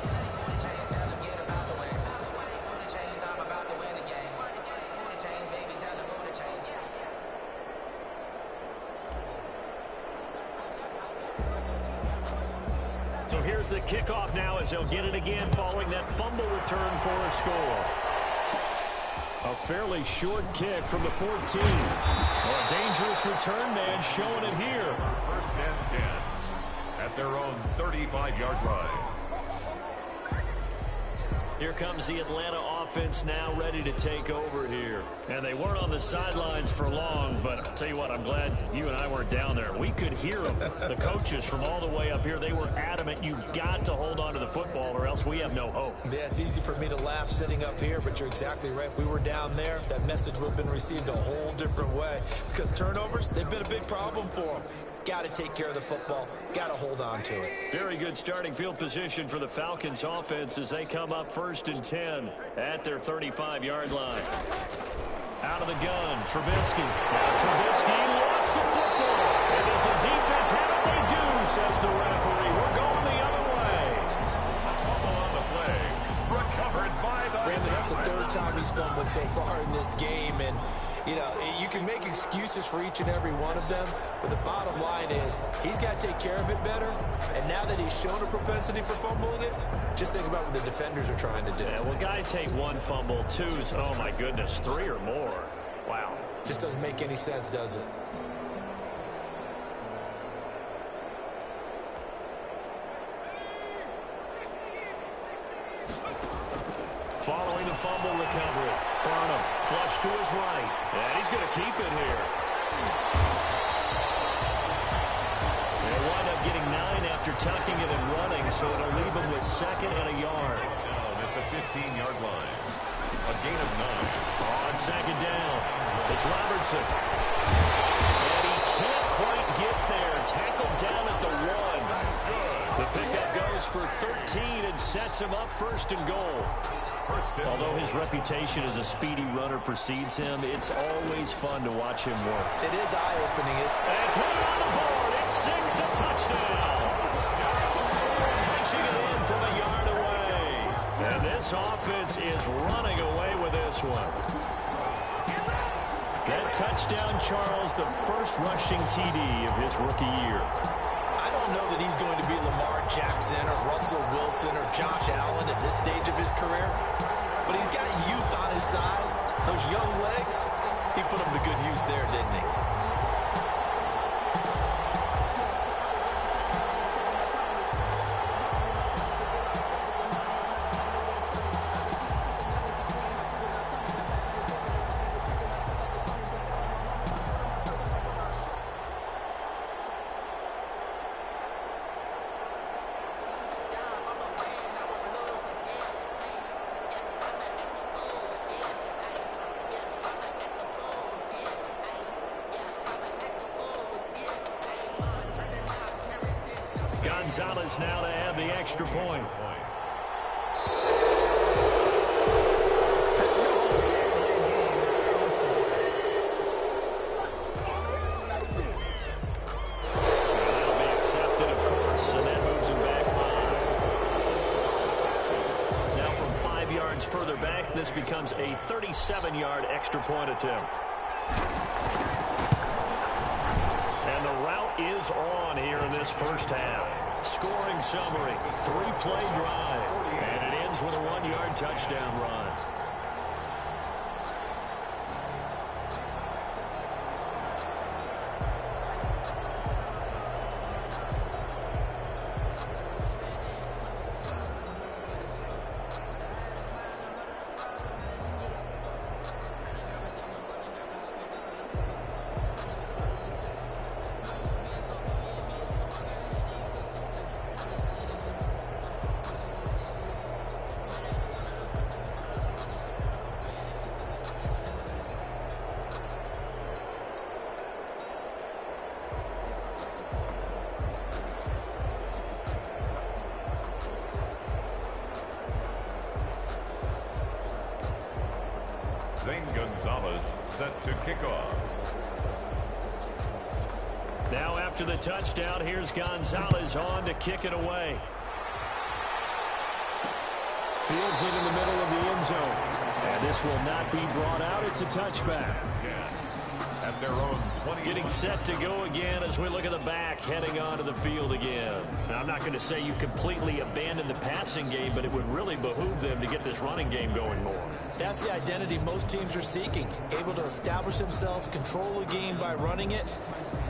So here's the kickoff now as they'll get it again following that fumble return for a score. A fairly short kick from the 14. A dangerous return man showing it here. 1st and 10 at their own 35-yard line. Here comes the Atlanta offense now ready to take over here. And they weren't on the sidelines for long, but I'll tell you what, I'm glad you and I weren't down there. We could hear them. The coaches from all the way up here, they were adamant, you've got to hold on to the football or else we have no hope. Yeah, it's easy for me to laugh sitting up here, but you're exactly right. If we were down there, that message would have been received a whole different way. Because turnovers, they've been a big problem for them. Got to take care of the football. Got to hold on to it. Very good starting field position for the Falcons offense as they come up 1st and 10 at their 35-yard line. Out of the gun, Trubisky. Now Trubisky lost the football. And as the defense have it, they do, says the referee. We're going the other way. Fumble on the play. Recovered by the... Brandon, that's the 3rd time he's fumbled so far in this game. And, you know, you can make excuses for each and every one of them, but the bottom line is he's got to take care of it better. And now that he's shown a propensity for fumbling it, just think about what the defenders are trying to do. Yeah, well, guys hate 1 fumble, 2's, oh my goodness, 3 or more. Wow. Just doesn't make any sense, does it? Following the fumble recovery, Burnham flush to his right, and he's going to keep it here. They'll wind up getting 9 after tucking it and running, so it'll leave him with 2nd and a yard. Down at the 15-yard line. A gain of 9. On 2nd down, it's Robertson. And he can't quite get there. Tackled down at the 1. The pickup goes for 13 and sets him up 1st and goal. Although his reputation as a speedy runner precedes him, it's always fun to watch him work. It is eye-opening. And put it on the board. It's 6, a touchdown. Punching it in from a yard away. And this offense is running away with this one. That touchdown, Charles, the first rushing TD of his rookie year. I don't know that he's going to be Lamar Jackson or Russell Wilson or Josh Allen at this stage of his career, but he's got youth on his side. Those young legs, he put them to good use there, didn't he? Gonzalez now to add the extra point. That'll be accepted, of course, and that moves him back 5. Now from 5 yards further back, this becomes a 37-yard extra point attempt. And the route is on here in this first half. Scoring summary, 3-play drive. And it ends with a 1-yard touchdown run. Gonzalez set to kick off. Now after the touchdown, here's Gonzalez on to kick it away. Fields it in the middle of the end zone. And this will not be brought out. It's a touchback. At their own 20. Getting set to go again as we look at the back, heading onto the field again. Now, I'm not going to say you completely abandon the passing game, but it would really behoove them to get this running game going more. That's the identity most teams are seeking. Able to establish themselves, control the game by running it,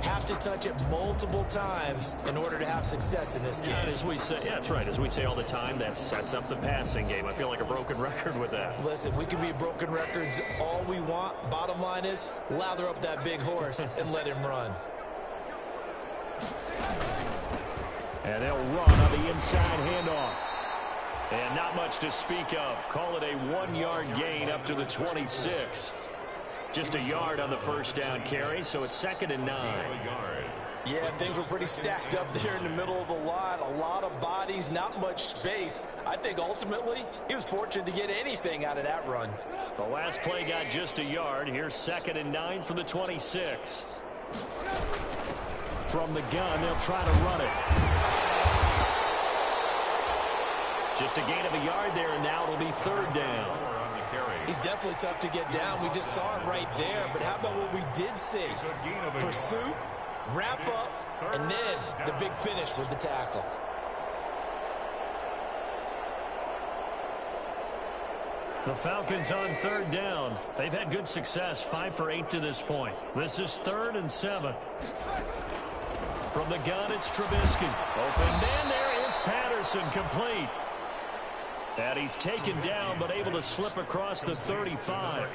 have to touch it multiple times in order to have success in this game. And as we say, yeah, that's right. As we say all the time, that sets up the passing game. I feel like a broken record with that. Listen, we can be broken records all we want. Bottom line is, lather up that big horse and let him run. And they'll run on the inside handoff. And not much to speak of. Call it a 1-yard gain up to the 26. Just a yard on the first down carry, so it's 2nd and 9. Yeah, things were pretty stacked up there in the middle of the line. A lot of bodies, not much space. I think ultimately he was fortunate to get anything out of that run. The last play got just a yard. Here's 2nd and 9 from the 26. From the gun, they'll try to run it. Just a gain of a yard there, and now it'll be 3rd down. He's definitely tough to get down. We just saw it right there. But how about what we did see? Pursuit, wrap up, and then the big finish with the tackle. The Falcons on 3rd down. They've had good success, 5 for 8 to this point. This is 3rd and 7. From the gun, it's Trubisky. Open man, there is Patterson, complete. And he's taken down, but able to slip across the 35.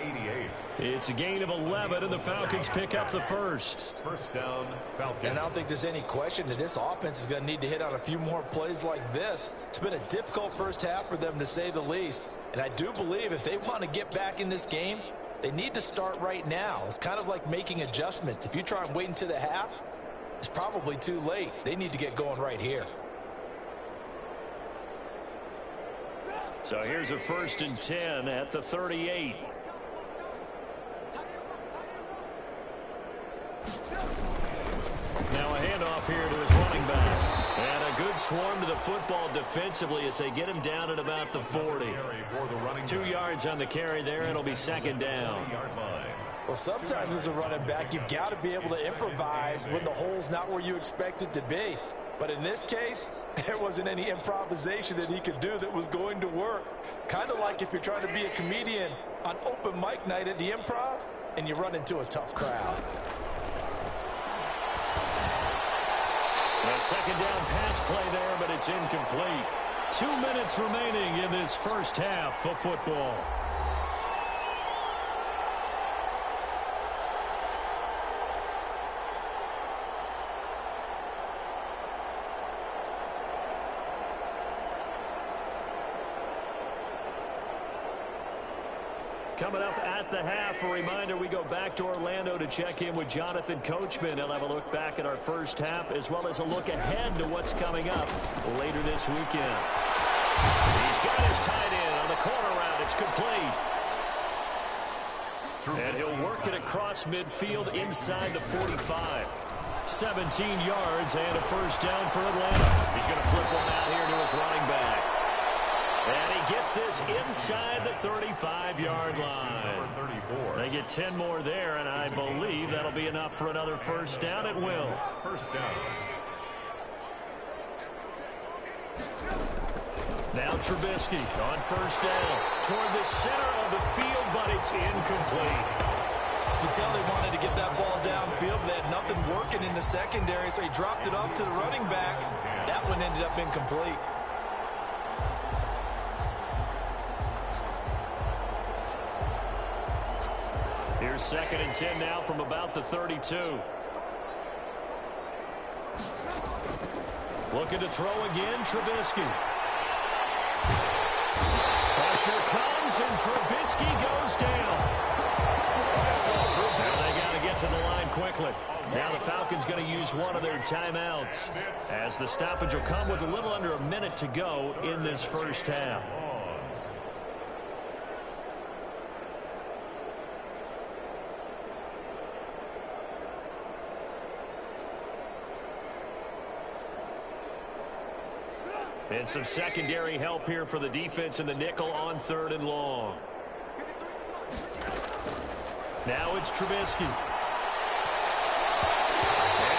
It's a gain of 11, and the Falcons pick up the first. First down, Falcons. And I don't think there's any question that this offense is going to need to hit on a few more plays like this. It's been a difficult first half for them, to say the least. And I do believe if they want to get back in this game, they need to start right now. It's kind of like making adjustments. If you try and wait until the half, it's probably too late. They need to get going right here. So here's a 1st and 10 at the 38. Now a handoff here to his running back. And a good swarm to the football defensively as they get him down at about the 40. 2 yards on the carry there, and it'll be 2nd down. Well, sometimes as a running back, you've got to be able to improvise when the hole's not where you expect it to be. But in this case, there wasn't any improvisation that he could do that was going to work. Kind of like if you're trying to be a comedian on open mic night at the Improv and you run into a tough crowd. A 2nd down pass play there, but it's incomplete. 2 minutes remaining in this first half of football. Coming up at the half, a reminder we go back to Orlando to check in with Jonathan Coachman. He'll have a look back at our first half as well as a look ahead to what's coming up later this weekend. He's got his tight end on the corner route. It's complete. And he'll work it across midfield inside the 45. 17 yards and a first down for Atlanta. He's going to flip one out here to his running back. And he gets this inside the 35-yard line. They get 10 more there, and I believe that'll be enough for another first down at will. First down. Now Trubisky on first down toward the center of the field, but it's incomplete. You can tell they wanted to get that ball downfield. They had nothing working in the secondary, so he dropped it up to the running back. That one ended up incomplete. Here's 2nd and 10 now from about the 32. Looking to throw again, Trubisky. Pressure comes, and Trubisky goes down. Now they got to get to the line quickly. Now the Falcons going to use one of their timeouts, as the stoppage will come with a little under a minute to go in this first half. And some secondary help here for the defense in the nickel on 3rd and long. Now it's Trubisky. And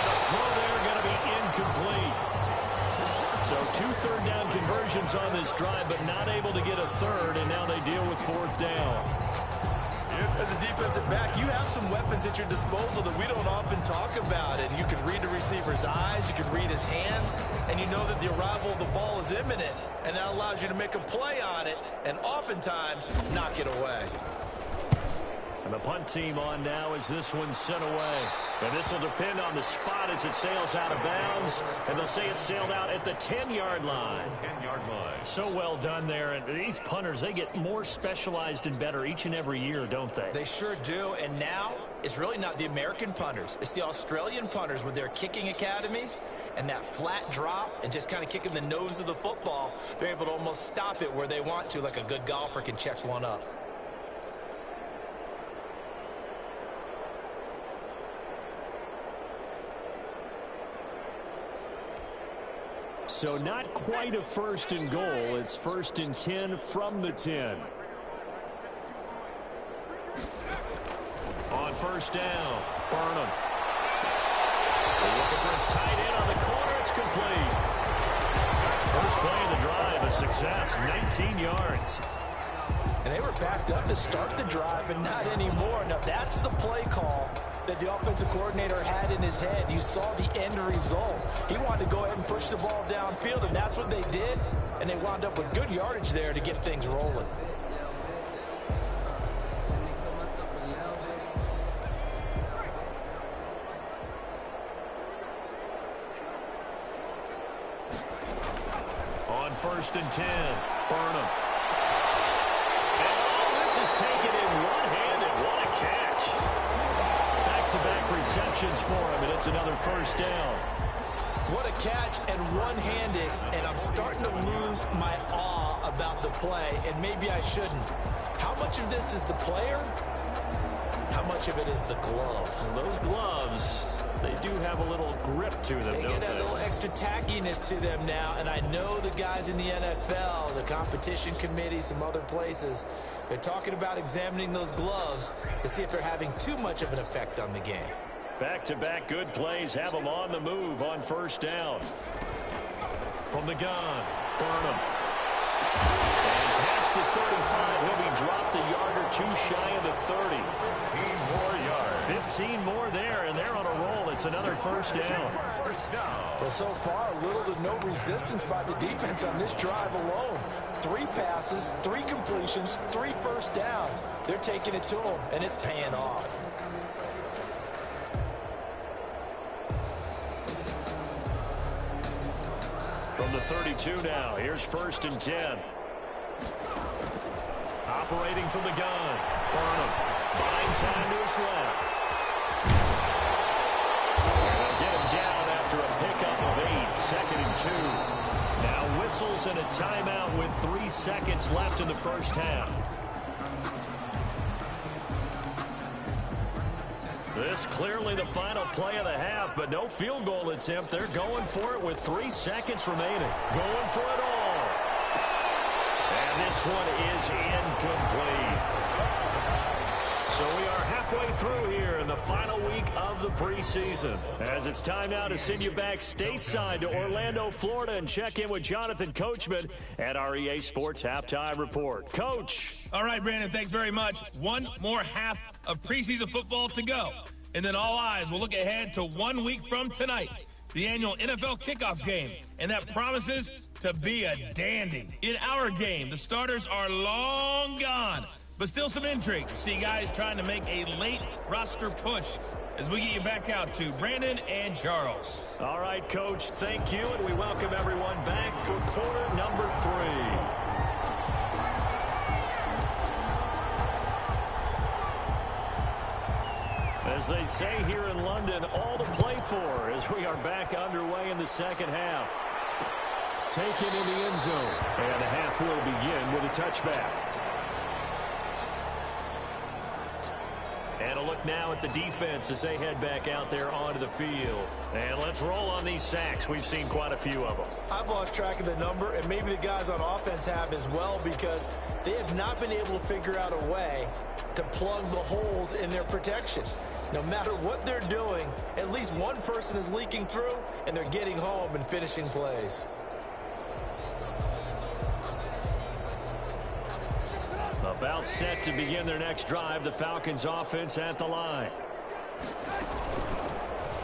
the throw there going to be incomplete. So 2 third-down conversions on this drive, but not able to get a third, and now they deal with 4th down. As a defensive back, you have some weapons at your disposal that we don't often talk about. And you can read the receiver's eyes, you can read his hands, and you know that the arrival of the ball is imminent. And that allows you to make a play on it and oftentimes knock it away. And the punt team on now as this one's sent away. And this will depend on the spot as it sails out of bounds. And they'll say it sailed out at the 10-yard line. 10-yard line. So well done there. And these punters, they get more specialized and better each and every year, don't they? They sure do. And now it's really not the American punters. It's the Australian punters with their kicking academies and that flat drop and just kind of kicking the nose of the football. They're able to almost stop it where they want to, like a good golfer can check one up. So not quite a 1st and goal. It's 1st and 10 from the 10. On first down, Burnham. They're looking for his tight end on the corner. It's complete. First play of the drive, a success, 19 yards. And they were backed up to start the drive, but not anymore. Now, that's the play call that the offensive coordinator had in his head. You saw the end result. He wanted to go ahead and push the ball downfield, and that's what they did. And they wound up with good yardage there to get things rolling. On 1st and 10, Burnham. And this is taken in one-handed. What a catch. Back-to-back receptions for him, and it's another first down. What a catch and one-handed, and I'm starting to lose my awe about the play, and maybe I shouldn't. How much of this is the player? How much of it is the glove? Well, those gloves, they do have a little grip to them, They don't get a they? little extra tackiness to them now, and I know the guys in the NFL, the competition committee, some other places, they're talking about examining those gloves to see if they're having too much of an effect on the game. Back-to-back good plays have them on the move on first down. From the gun, Burnham. And past the 35, he'll be dropped a yard or two shy of the 30. 15 more yards. 15 more there, and they're on a roll. It's another first down. First down. Well, so far, little to no resistance by the defense on this drive alone. 3 passes, 3 completions, 3 first downs. They're taking it to them, and it's paying off. From the 32 now, here's 1st and 10. operating from the gun. Burnham buying time to his left. And they'll get him down after a pickup of 8, 2nd and 2. Now whistles and a timeout with 3 seconds left in the first half. This clearly the final play of the half, but no field goal attempt. They're going for it with 3 seconds remaining. Going for it all. And this one is incomplete. So we are halfway through here in the final week of the preseason. As it's time now to send you back stateside to Orlando, Florida, and check in with Jonathan Coachman at our EA Sports Halftime Report. Coach. All right, Brandon, thanks very much. One more half of preseason football to go. And then all eyes will look ahead to 1 week from tonight, the annual NFL kickoff game. And that promises to be a dandy. In our game, the starters are long gone, but still some intrigue to see guys trying to make a late roster push as we get you back out to Brandon and Charles. All right, Coach, thank you, and we welcome everyone back for quarter number 3. As they say here in London, all to play for as we are back underway in the second half. Taken in the end zone. And the half will begin with a touchback. And a look now at the defense as they head back out there onto the field. And let's roll on these sacks. We've seen quite a few of them. I've lost track of the number, and maybe the guys on offense have as well, because they have not been able to figure out a way to plug the holes in their protection. No matter what they're doing, at least one person is leaking through, and they're getting home and finishing plays. About set to begin their next drive, the Falcons offense at the line.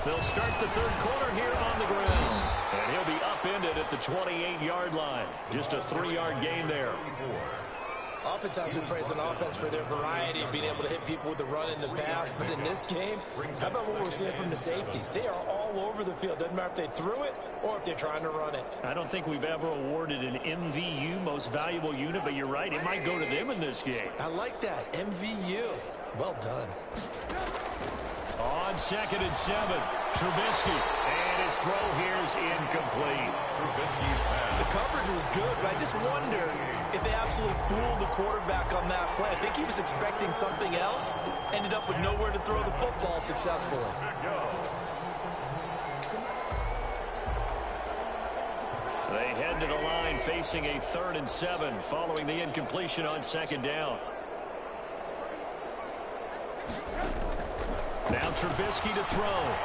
They'll start the third quarter here on the ground. And he'll be upended at the 28-yard line. Just a 3-yard gain there. Oftentimes we praise an offense for their variety of being able to hit people with the run and the pass, but in this game, how about what we're seeing from the safeties? They are all over the field. Doesn't matter if they threw it or if they're trying to run it. I don't think we've ever awarded an MVU, most valuable unit, but you're right, it might go to them in this game. I like that, MVU. Well done. On 2nd and 7, Trubisky, and his throw here is incomplete. Trubisky's pass. The coverage was good, but I just wonder if they absolutely fooled the quarterback on that play. I think he was expecting something else, ended up with nowhere to throw the football successfully. They head to the line facing a 3rd and 7 following the incompletion on 2nd down. Now Trubisky to throw.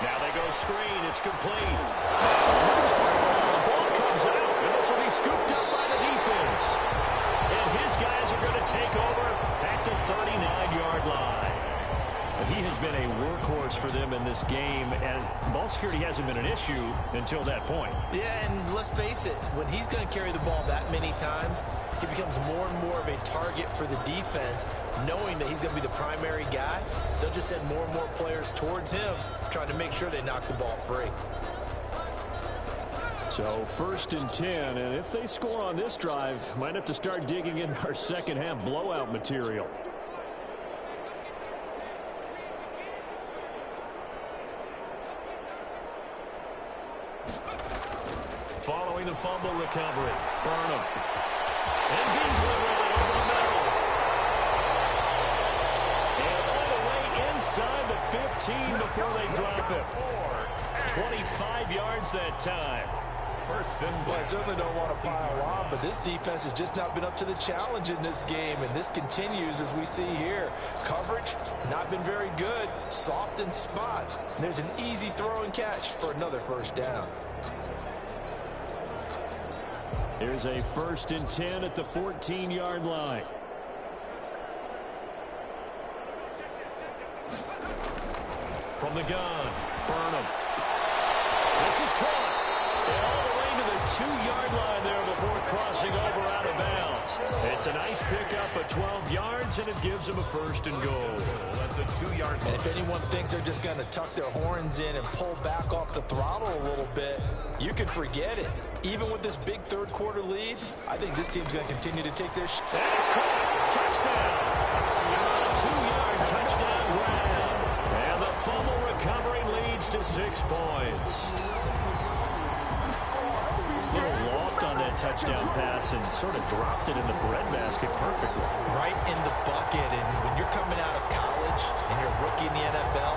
Now they go screen. It's complete. The ball comes out, and this will be scooped up by the defense. And his guys are going to take over at the 39-yard line. But he has been a workhorse for them in this game, and ball security hasn't been an issue until that point. Yeah, and let's face it, when he's going to carry the ball that many times, he becomes more and more of a target for the defense, knowing that he's going to be the primary guy. They'll just send more and more players towards him, trying to make sure they knock the ball free. So 1st and 10, and if they score on this drive, might have to start digging in our second half blowout material. Following the fumble recovery, Burnham. And Beasley with it over the middle. And all the way inside the 15 before they drop it. 25 yards that time. 1st and 10. Well, I certainly don't want to pile on, but this defense has just not been up to the challenge in this game, and this continues as we see here. Coverage, not been very good, soft in spots. And there's an easy throw and catch for another 1st down. Here's a 1st and 10 at the 14-yard line. From the gun, Burnham. This is caught. And all the way to the 2-yard line there before crossing over out of bounds. It's a nice pickup of 12 yards, and it gives them a 1st and goal. At the 2-yard line. And if anyone thinks they're just going to tuck their horns in and pull back off the throttle a little bit, you can forget it. Even with this big 3rd quarter lead, I think this team's going to continue to take their And it's caught. points. A little loft on that touchdown pass and sort of dropped it in the breadbasket perfectly. Right in the bucket. And when you're coming out of college and you're a rookie in the NFL,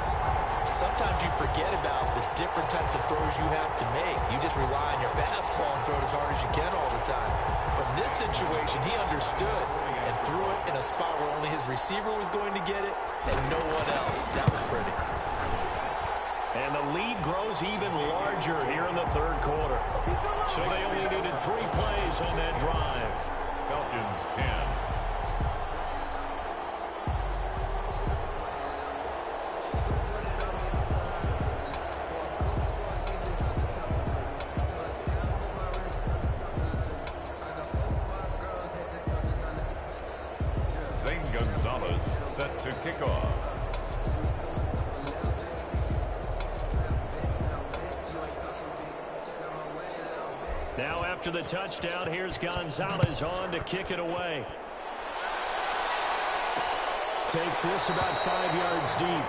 sometimes you forget about the different types of throws you have to make. You just rely on your fastball and throw it as hard as you can all the time. From this situation, he understood and threw it in a spot where only his receiver was going to get it and no one else. That was pretty. And the lead grows even larger here in the third quarter. So they only needed 3 plays on that drive. Falcons 10. Gonzalez set to kick off. Now after the touchdown, here's Gonzalez on to kick it away. Takes this about 5 yards deep.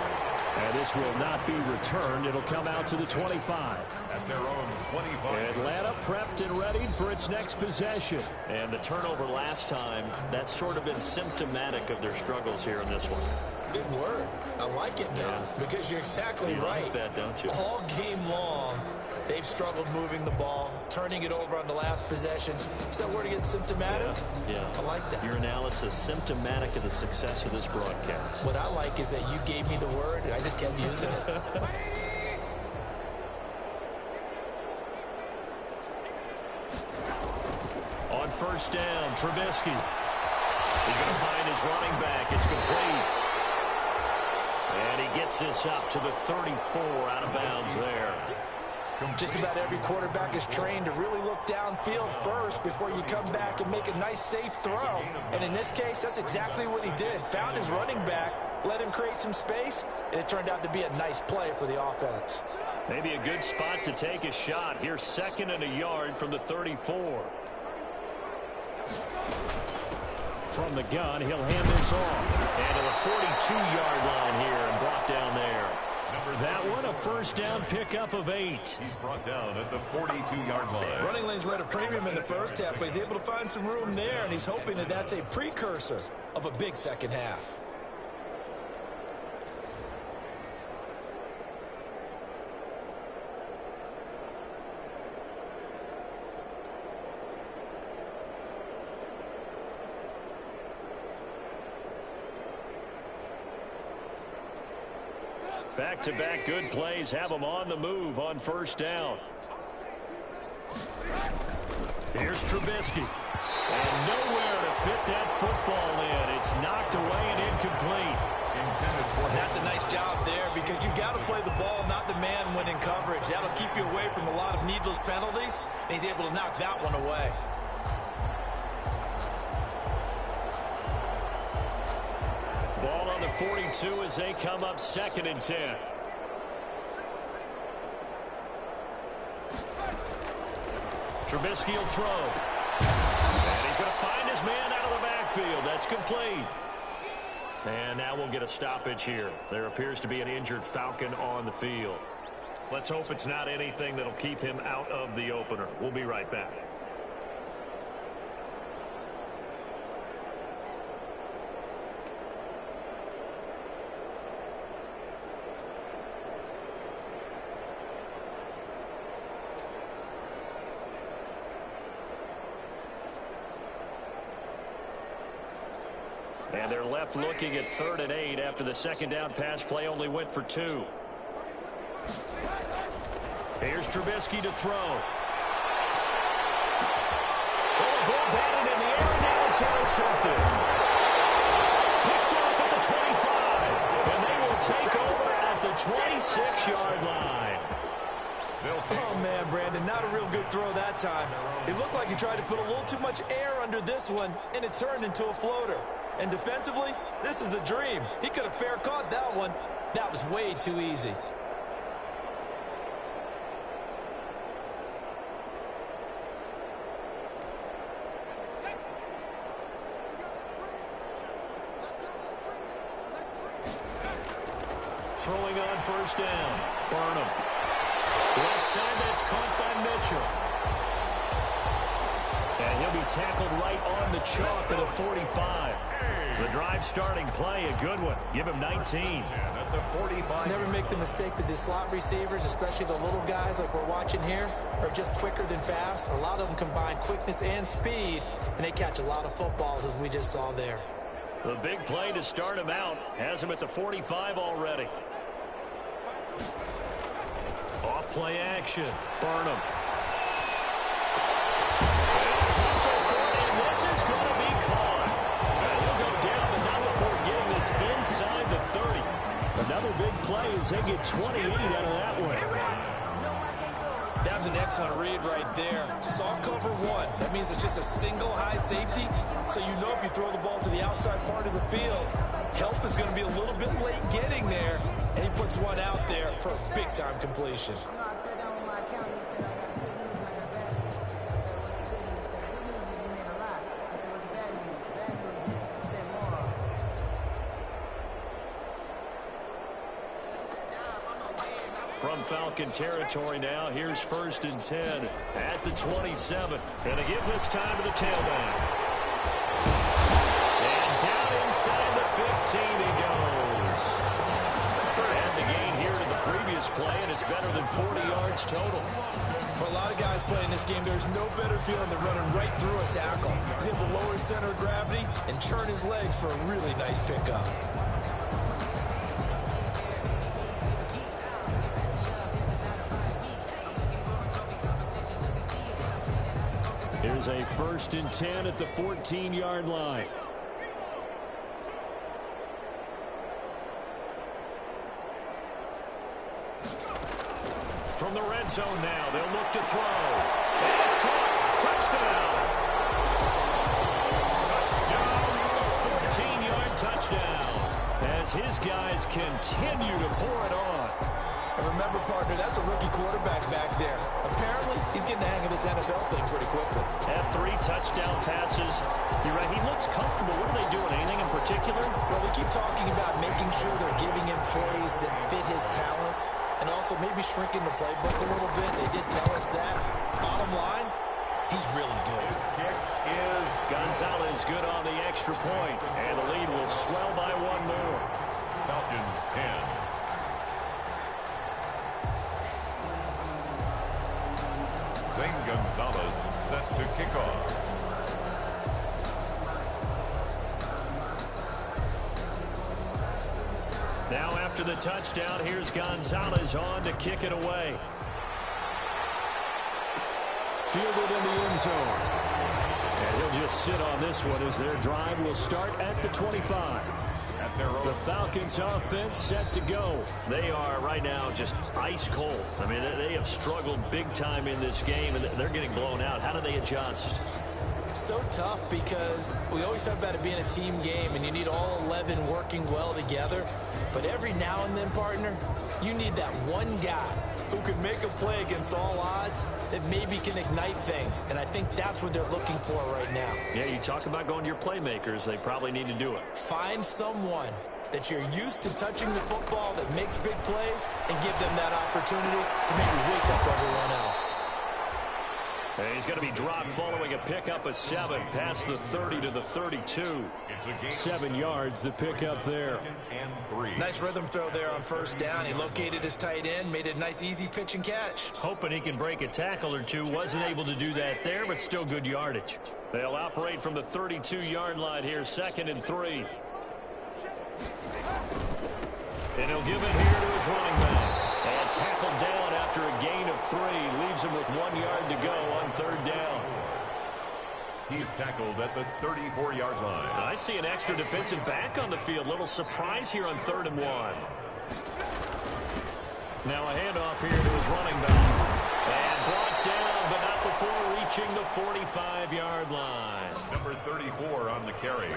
And this will not be returned. It'll come out to the 25. At their own 25. Atlanta prepped and ready for its next possession. And the turnover last time, that's sort of been symptomatic of their struggles here in this one. Good word. I like it now because you're exactly right. Like that, don't you? All game long, they've struggled moving the ball, turning it over on the last possession. Is that word again, symptomatic? Yeah. I like that. Your analysis, symptomatic of the success of this broadcast. What I like is that you gave me the word, and I just kept using it. On first down, Trubisky. He's going to find his running back. It's complete. And he gets this up to the 34 out of bounds there. Just about every quarterback is trained to really look downfield first before you come back and make a nice, safe throw. And in this case, that's exactly what he did. Found his running back, let him create some space, and it turned out to be a nice play for the offense. Maybe a good spot to take a shot. Here's 2nd and a yard from the 34. From the gun, he'll hand this off. And to the 42-yard line here and brought down there. That one, a first down pickup of 8. He's brought down at the 42-yard line. Running lanes led a premium in the first half, but he's able to find some room there, and he's hoping that that's a precursor of a big second half. Back-to-back good plays have them on the move on first down. Here's Trubisky. And nowhere to fit that football in. It's knocked away and incomplete. That's a nice job there because you got to play the ball, not the man when in coverage. That'll keep you away from a lot of needless penalties, and he's able to knock that one away. Ball on the 42 as they come up 2nd and 10. Trubisky will throw. And he's going to find his man out of the backfield. That's complete. And now we'll get a stoppage here. There appears to be an injured Falcon on the field. Let's hope it's not anything that'll keep him out of the opener. We'll be right back. And they're left looking at 3rd and 8 after the second down pass play only went for 2. Here's Trubisky to throw. Oh, ball batted in the air, and now it's intercepted. Picked off at the 25, and they will take over at the 26-yard line. Oh, man, Brandon, not a real good throw that time. It looked like he tried to put a little too much air under this one, and it turned into a floater. And defensively, this is a dream. He could have fair caught that one. That was way too easy. Throwing on first down. Burnham. Left side, that's caught by Mitchell. And he'll be tackled right on the chalk at the 45. The drive starting play, a good one. Give him 19. At the 45. Never make the mistake that the slot receivers, especially the little guys like we're watching here, are just quicker than fast. A lot of them combine quickness and speed, and they catch a lot of footballs, as we just saw there. The big play to start him out. Has him at the 45 already. Off play action. Burnham. And this is going to be caught. And he'll go down, but not before getting this inside the 30. Another big play as they get 28 out of that one. That was an excellent read right there. Saw cover one. That means it's just a single high safety. So you know if you throw the ball to the outside part of the field, help is going to be a little bit late getting there. And he puts one out there for a big-time completion. From Falcon territory now, here's 1st and 10 at the 27. And a give this time to the tailback. And down inside the 15 he goes. And the gain here to the previous play, and it's better than 40 yards total. For a lot of guys playing this game, there's no better feeling than running right through a tackle. He's able to lower his center of gravity and churn his legs for a really nice pickup. Here's a 1st and 10 at the 14-yard line. From the red zone now, they'll look to throw. And it's caught. Touchdown. Touchdown. 14-yard touchdown. As his guys continue to pour it on. And remember, partner, that's a rookie quarterback back there. Apparently, he's getting the hang of this NFL thing pretty quickly. Had 3 touchdown passes. You're right, he looks comfortable. What are they doing? Anything in particular? Well, they keep talking about making sure they're giving him plays that fit his talents and also maybe shrinking the playbook a little bit. They did tell us that. Bottom line, he's really good. His kick is Gonzalez good on the extra point, and the lead will swell by 1 more. Falcons 10. Zane Gonzalez set to kick off. Now after the touchdown, here's Gonzalez on to kick it away. Fielded in the end zone. And he'll just sit on this one as their drive will start at the 25. The Falcons offense set to go. They are right now just ice cold. I mean, they have struggled big time in this game, and they're getting blown out. How do they adjust? So tough because we always talk about it being a team game, and you need all 11 working well together. But every now and then, partner, you need that one guy who can make a play against all odds that maybe can ignite things. And I think that's what they're looking for right now. Yeah, you talk about going to your playmakers. They probably need to do it. Find someone that you're used to touching the football that makes big plays and give them that opportunity to maybe wake up everyone else. And he's going to be dropped following a pickup of 7 past the 30 to the 32. 7 yards the pickup there. Nice rhythm throw there on 1st down. He located his tight end, made it a nice easy pitch and catch. Hoping he can break a tackle or two. Wasn't able to do that there, but still good yardage. They'll operate from the 32-yard line here, 2nd and 3. And he'll give it here to his running back. And tackled down after a gain of 3. Leaves him with 1 yard to go on 3rd down. He's tackled at the 34-yard line. I see an extra defensive back on the field. Little surprise here on 3rd and 1. Now a handoff here to his running back. And brought down, but not before reaching the 45-yard line. Number 34 on the carry.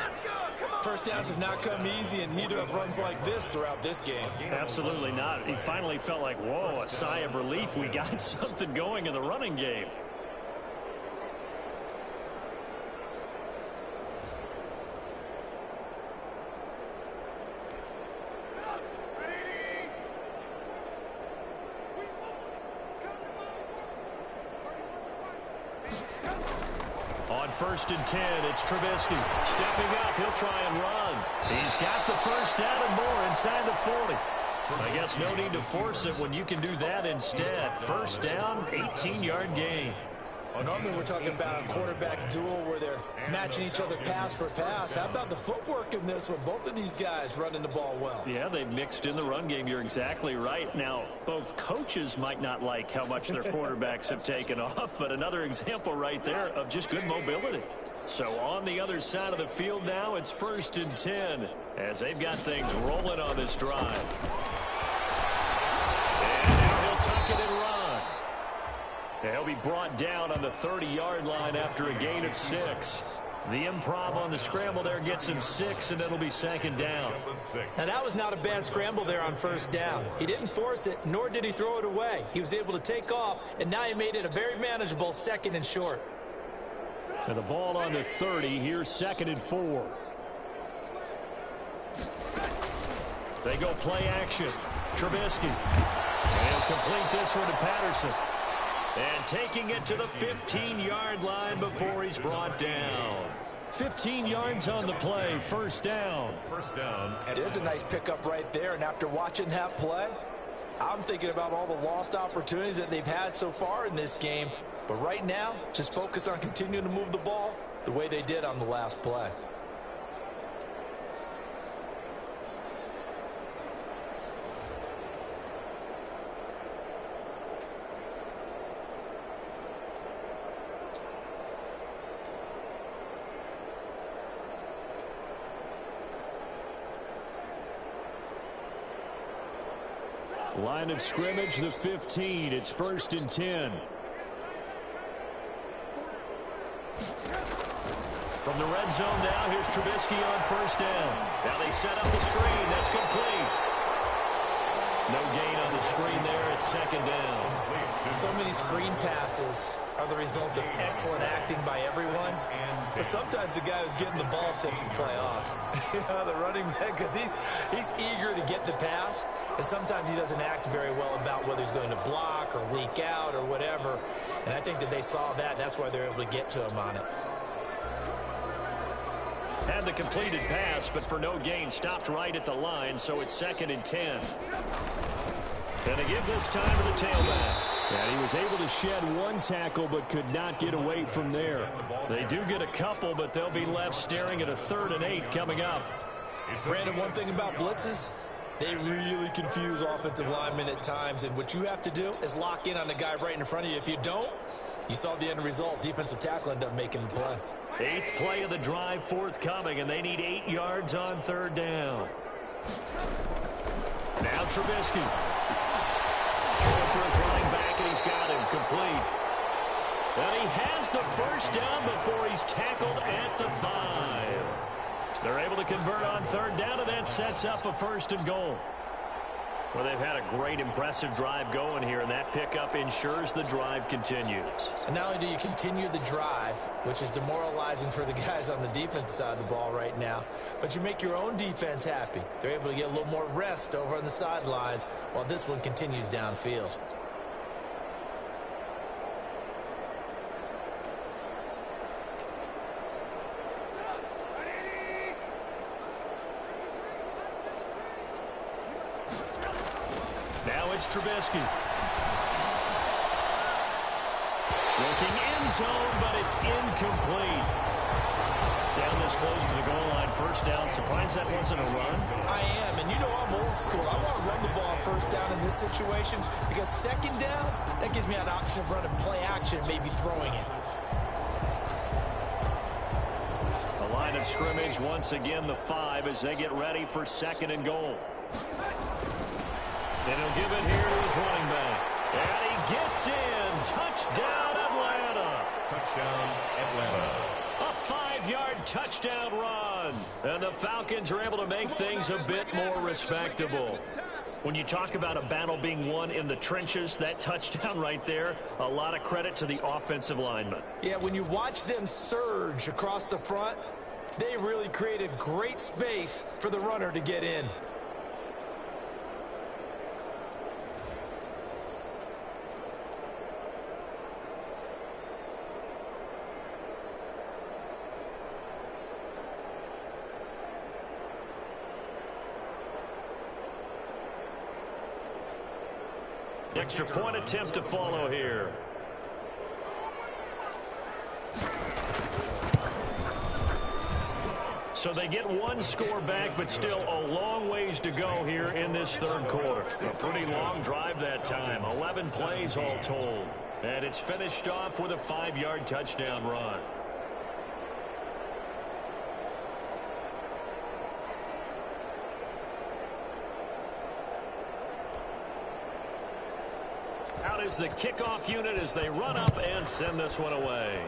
First downs have not come easy, and neither have runs like this throughout this game. Absolutely not. He finally felt like, whoa, a sigh of relief. We got something going in the running game. first and 10. It's Trubisky stepping up. He'll try and run. He's got the first down and more inside the 40. I guess no need to force it when you can do that instead. First down, 18-yard gain. Well, normally we're talking about a quarterback duel where they're matching each other pass for pass. How about the footwork in this one? Both of these guys running the ball well. Yeah, they've mixed in the run game. You're exactly right. Now, both coaches might not like how much their quarterbacks have taken off, but another example right there of just good mobility. So on the other side of the field now, it's first and 10 as they've got things rolling on this drive. And now he'll tuck it and run. And he'll be brought down on the 30-yard line after a gain of 6. The improv on the scramble there gets him 6, and it'll be second down. Now, that was not a bad scramble there on first down. He didn't force it, nor did he throw it away. He was able to take off, and now he made it a very manageable second and short. And the ball on the 30. Here's second and 4. They go play action. Trubisky. And he'll complete this one to Patterson. And taking it to the 15-yard line before he's brought down. 15 yards on the play. First down. First down. There's a nice pickup right there, and after watching that play, I'm thinking about all the lost opportunities that they've had so far in this game. But right now, just focus on continuing to move the ball the way they did on the last play. Line of scrimmage, the 15. It's first and 10. From the red zone now, here's Trubisky on first down. Now they set up the screen. That's complete. No gain on the screen there. It's second down. So many screen passes are the result of excellent acting by everyone. But sometimes the guy who's getting the ball tips the play off. The running back, because he's eager to get the pass. And sometimes he doesn't act very well about whether he's going to block or leak out or whatever. And I think that they saw that, and that's why they're able to get to him on it. Had the completed pass, but for no gain, stopped right at the line, so it's second and 10. And they give this time to the tailback. And he was able to shed one tackle, but could not get away from there. They do get a couple, but they'll be left staring at a 3rd and 8 coming up. Brandon, one thing about blitzes, they really confuse offensive linemen at times, and what you have to do is lock in on the guy right in front of you. If you don't, you saw the end result. Defensive tackle ended up making the play. 8th play of the drive forthcoming, and they need 8 yards on 3rd down. Now Trubisky. Going for his running back, and he's got him complete. And he has the first down before he's tackled at the 5. They're able to convert on 3rd down, and that sets up a 1st and goal. Well, they've had a great, impressive drive going here, and that pickup ensures the drive continues. And not only do you continue the drive, which is demoralizing for the guys on the defensive side of the ball right now, but you make your own defense happy. They're able to get a little more rest over on the sidelines while this one continues downfield. It's Trubisky. Looking end zone, but it's incomplete. Down this close to the goal line, first down. Surprised that wasn't a run? I am, and you know I'm old school. I want to run the ball on first down in this situation because second down, that gives me an option of running play action, maybe throwing it. The line of scrimmage, once again, the 5 as they get ready for 2nd and goal. And he'll give it here to his running back. And he gets in. Touchdown, Atlanta. Touchdown, Atlanta. A 5-yard touchdown run. And the Falcons are able to make things a bit more respectable. When you talk about a battle being won in the trenches, that touchdown right there, a lot of credit to the offensive linemen. Yeah, when you watch them surge across the front, they really created great space for the runner to get in. Extra point attempt to follow here. So they get one score back, but still a long ways to go here in this third quarter. A pretty long drive that time. 11 plays all told. And it's finished off with a 5-yard touchdown run. Out is the kickoff unit as they run up and send this one away.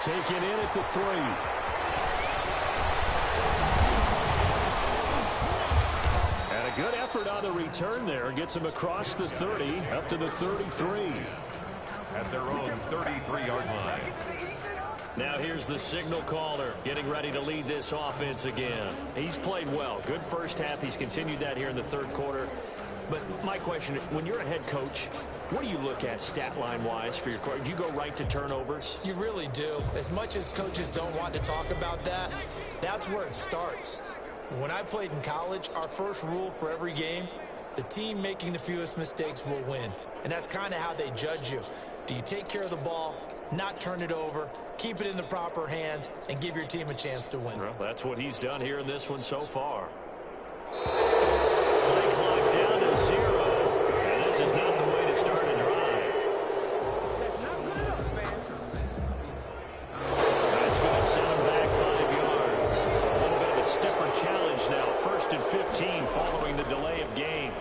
Taken in at the 3. And a good effort on the return there. Gets him across the 30 up to the 33. At their own 33-yard line. Now here's the signal caller getting ready to lead this offense again. He's played well. Good first half. He's continued that here in the third quarter. But my question, when you're a head coach, what do you look at stat line-wise for your coach? Do you go right to turnovers? You really do. As much as coaches don't want to talk about that, that's where it starts. When I played in college, our first rule for every game, the team making the fewest mistakes will win. And that's kind of how they judge you. Do you take care of the ball, not turn it over, keep it in the proper hands, and give your team a chance to win? Well, that's what he's done here in this one so far. Play clock down to 0. And this is not the way to start a drive. That's going to send him back 5 yards. It's a little bit of a stiffer challenge now. 1st and 15 following the delay of game.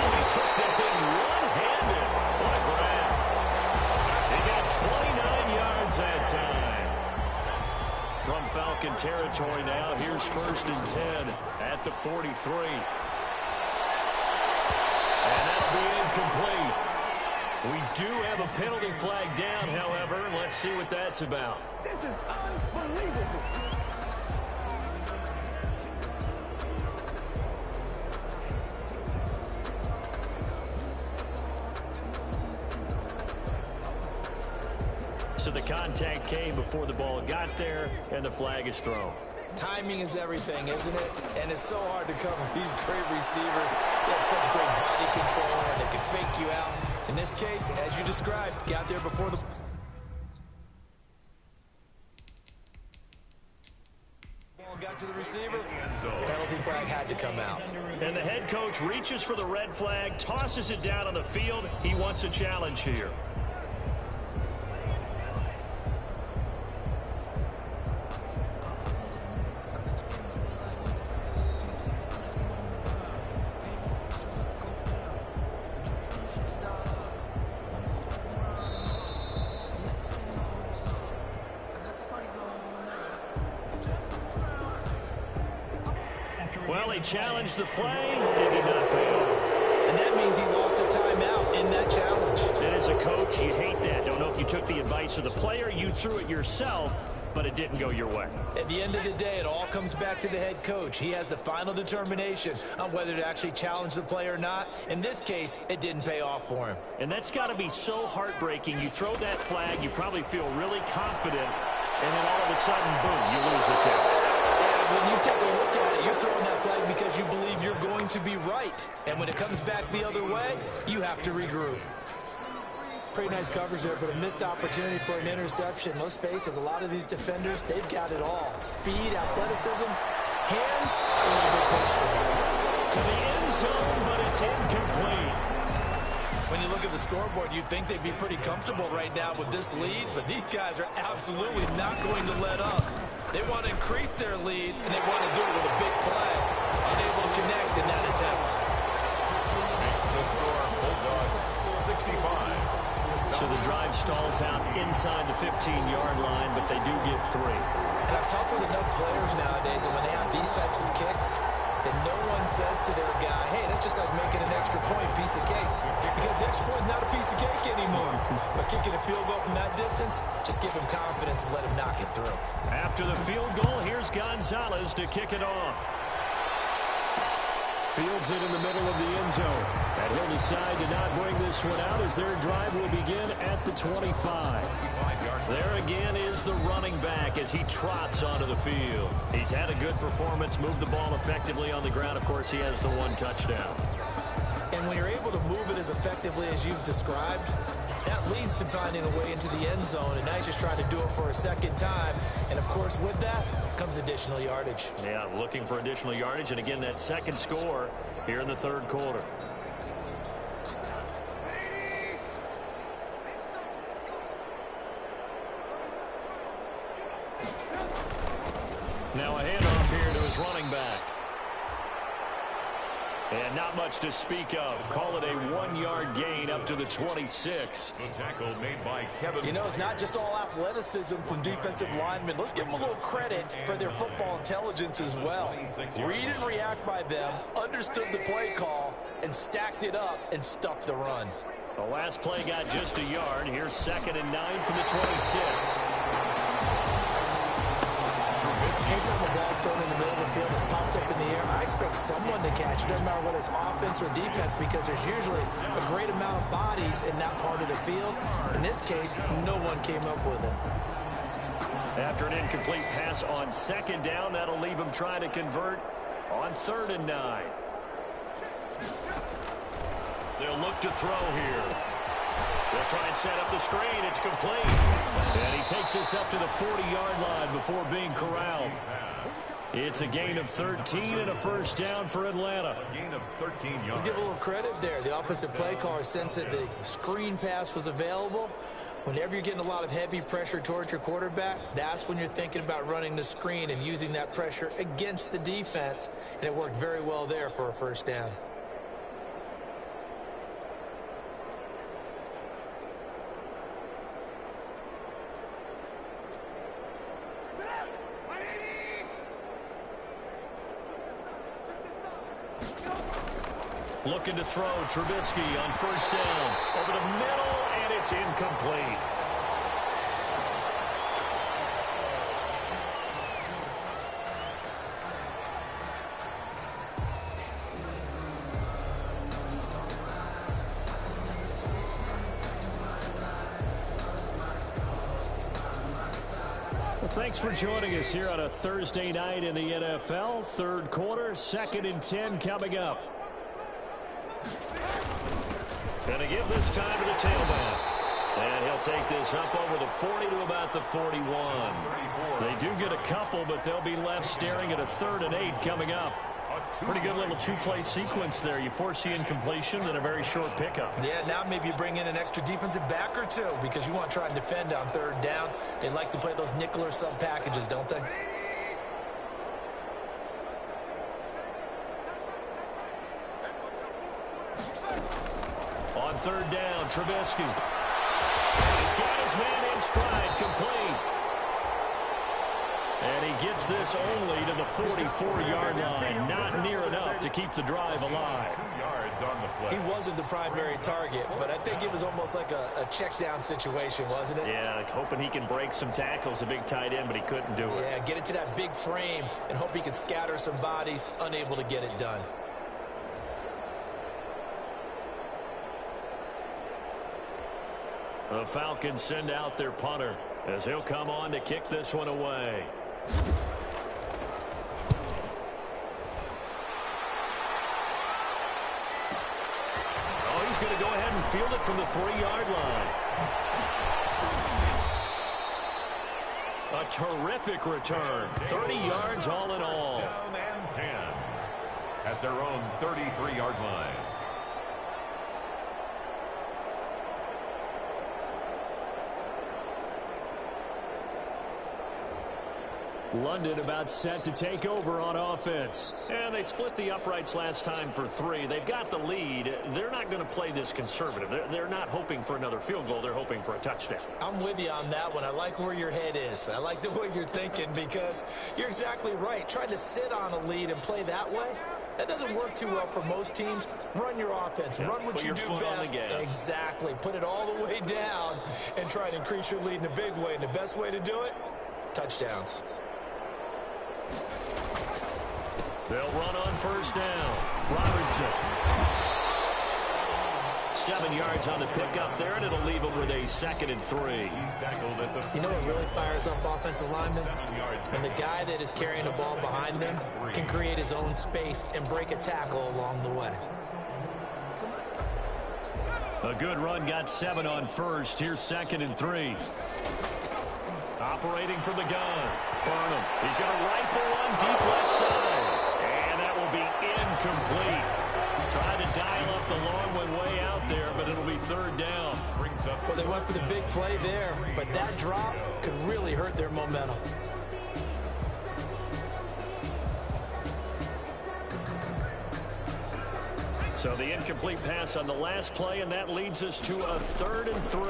He took that in one-handed. What a grab. He got 29 yards that time. From Falcon territory now, here's 1st and 10 at the 43. And that'll be incomplete. We do have a penalty flag down, however. Let's see what that's about. This is unbelievable. So the contact came before the ball got there, and the flag is thrown. Timing is everything, isn't it? And it's so hard to cover these great receivers. They have such great body control, and they can fake you out. In this case, as you described, got there before the ball got to the receiver. Penalty flag had to come out. And the head coach reaches for the red flag, tosses it down on the field. He wants a challenge here. Well, he challenged the play. It did not pay off. And that means he lost a timeout in that challenge. And as a coach, you hate that. Don't know if you took the advice of the player, you threw it yourself, but it didn't go your way. At the end of the day, it all comes back to the head coach. He has the final determination on whether to actually challenge the play or not. In this case, it didn't pay off for him. And that's got to be so heartbreaking. You throw that flag, you probably feel really confident, and then all of a sudden, boom, you lose the challenge. When you take a look at it, you're throwing that flag because you believe you're going to be right. And when it comes back the other way, you have to regroup. Pretty nice coverage there, but a missed opportunity for an interception. Let's face it, a lot of these defenders, they've got it all. Speed, athleticism, hands, a little bit questionable. To the end zone, but it's incomplete. When you look at the scoreboard, you'd think they'd be pretty comfortable right now with this lead, but these guys are absolutely not going to let up. They want to increase their lead, and they want to do it with a big play. Unable to connect in that attempt. Makes the score Bulldogs 65. So the drive stalls out inside the 15-yard line, but they do get 3. And I've talked with enough players nowadays, and when they have these types of kicks, then no one says to their guy, hey, that's just like making an extra point piece of cake. Because the extra point is not a piece of cake anymore. But kicking a field goal from that distance, just give him confidence and let him knock it through. After the field goal, here's Gonzalez to kick it off. Fields it in the middle of the end zone. And he'll decide to not bring this one out as their drive will begin at the 25. There again is the running back as he trots onto the field. He's had a good performance, moved the ball effectively on the ground. Of course, he has the one touchdown. And when you're able to move it as effectively as you've described, that leads to finding a way into the end zone, and now he's just trying to do it for a second time. And, of course, with that comes additional yardage. Yeah, looking for additional yardage, and again, that second score here in the third quarter. Now a handoff here to his running back. And not much to speak of. Call it a 1-yard gain up to the 26. The tackle made by Kevin. You know, it's not just all athleticism from defensive linemen. Let's give them a little credit for their football intelligence as well. Read and react by them, understood the play call, and stacked it up and stuffed the run. The last play got just a yard. Here's 2nd and 9 from the 26. Anytime the ball's thrown in the middle of the field, it's popped up in the air, I expect someone to catch it. Doesn't matter whether it's offense or defense, because there's usually a great amount of bodies in that part of the field. In this case, no one came up with it. After an incomplete pass on 2nd down, that'll leave him trying to convert on 3rd and 9. They'll look to throw here. They'll try and set up the screen. It's complete. And he takes this up to the 40-yard line before being corralled. It's a gain of 13 and a first down for Atlanta. A gain of 13 yards. Let's give a little credit there. The offensive play caller sensed that the screen pass was available. Whenever you're getting a lot of heavy pressure towards your quarterback, that's when you're thinking about running the screen and using that pressure against the defense. And it worked very well there for a first down. Looking to throw Trubisky on 1st down. Over the middle, and it's incomplete. Well, thanks for joining us here on a Thursday night in the NFL. Third quarter, 2nd and 10 coming up. Gonna give this time to the tailback. And he'll take this up over the 40 to about the 41. They do get a couple, but they'll be left staring at a 3rd and 8 coming up. Pretty good little two-play sequence there. You force the incompletion, then a very short pickup. Yeah, now maybe you bring in an extra defensive back or two because you want to try and defend on 3rd down. They like to play those nickel or sub packages, don't they? On 3rd down, Trubisky. He's got his man in stride, complete. And he gets this only to the 44-yard line. Not near enough to keep the drive alive. 2 yards on the play. He wasn't the primary target, but I think it was almost like a check down situation, wasn't it? Yeah, hoping he can break some tackles, a big tight end, but he couldn't do it. Yeah, get it to that big frame and hope he can scatter some bodies, unable to get it done. The Falcons send out their punter as he'll come on to kick this one away. Oh, he's going to go ahead and field it from the 3-yard line. A terrific return. 30 yards all in all. Down and 10 at their own 33-yard line. London about set to take over on offense. And they split the uprights last time for 3. They've got the lead. They're not going to play this conservative. They're not hoping for another field goal. They're hoping for a touchdown. I'm with you on that one. I like where your head is. I like the way you're thinking because you're exactly right. Trying to sit on a lead and play that way, that doesn't work too well for most teams. Run your offense. Yeah, run what you do best. Exactly. Put it all the way down and try to increase your lead in a big way. And the best way to do it, touchdowns. They'll run on 1st down. Robertson 7 yards on the pickup there, and it'll leave him with a 2nd and 3. You know what really fires up offensive linemen? When the guy that is carrying the ball behind them can create his own space and break a tackle along the way. A good run, got 7 on first. Here's 2nd and 3. Operating from the gun. Burnham. He's going to rifle one deep left side. And that will be incomplete. Trying to dial up the long one way out there, but it'll be 3rd down. Well, they went for the big play there, but that drop could really hurt their momentum. So the incomplete pass on the last play, and that leads us to a 3rd and 3.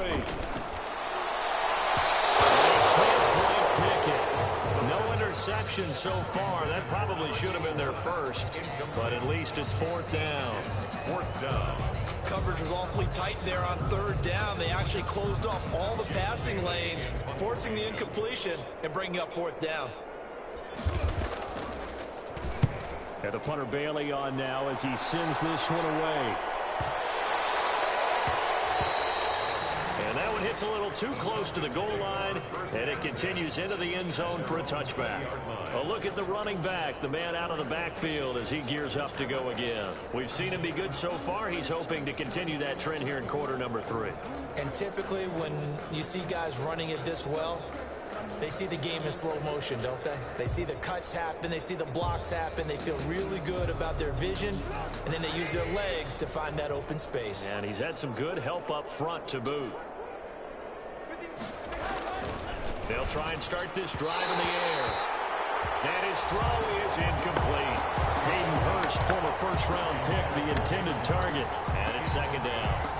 No interception so far. That probably should have been their first, but at least it's 4th down. 4th down. Coverage was awfully tight there on 3rd down. They actually closed off all the passing lanes, forcing the incompletion and bringing up 4th down. And the punter Bailey on now as he sends this one away. And that one hits a little too close to the goal line, and it continues into the end zone for a touchback. A look at the running back, the man out of the backfield as he gears up to go again. We've seen him be good so far. He's hoping to continue that trend here in quarter number 3. And typically when you see guys running it this well, they see the game in slow motion, don't they? They see the cuts happen. They see the blocks happen. They feel really good about their vision, and then they use their legs to find that open space. And he's had some good help up front to boot. They'll try and start this drive in the air. And his throw is incomplete. Hayden Hurst, former first-round pick, the intended target. And it's 2nd down.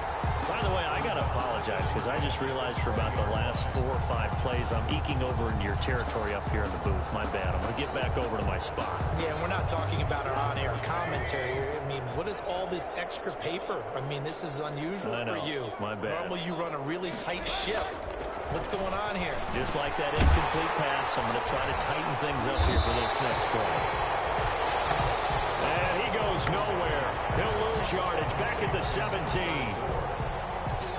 By the way, I got to apologize because I just realized for about the last 4 or 5 plays, I'm eking over into your territory up here in the booth. My bad. I'm going to get back over to my spot. Yeah, we're not talking about our on-air commentary here. I mean, what is all this extra paper? I mean, this is unusual for you. My bad. Normally you run a really tight ship. What's going on here? Just like that incomplete pass, I'm going to try to tighten things up here for this next play. And he goes nowhere. He'll lose yardage back at the 17.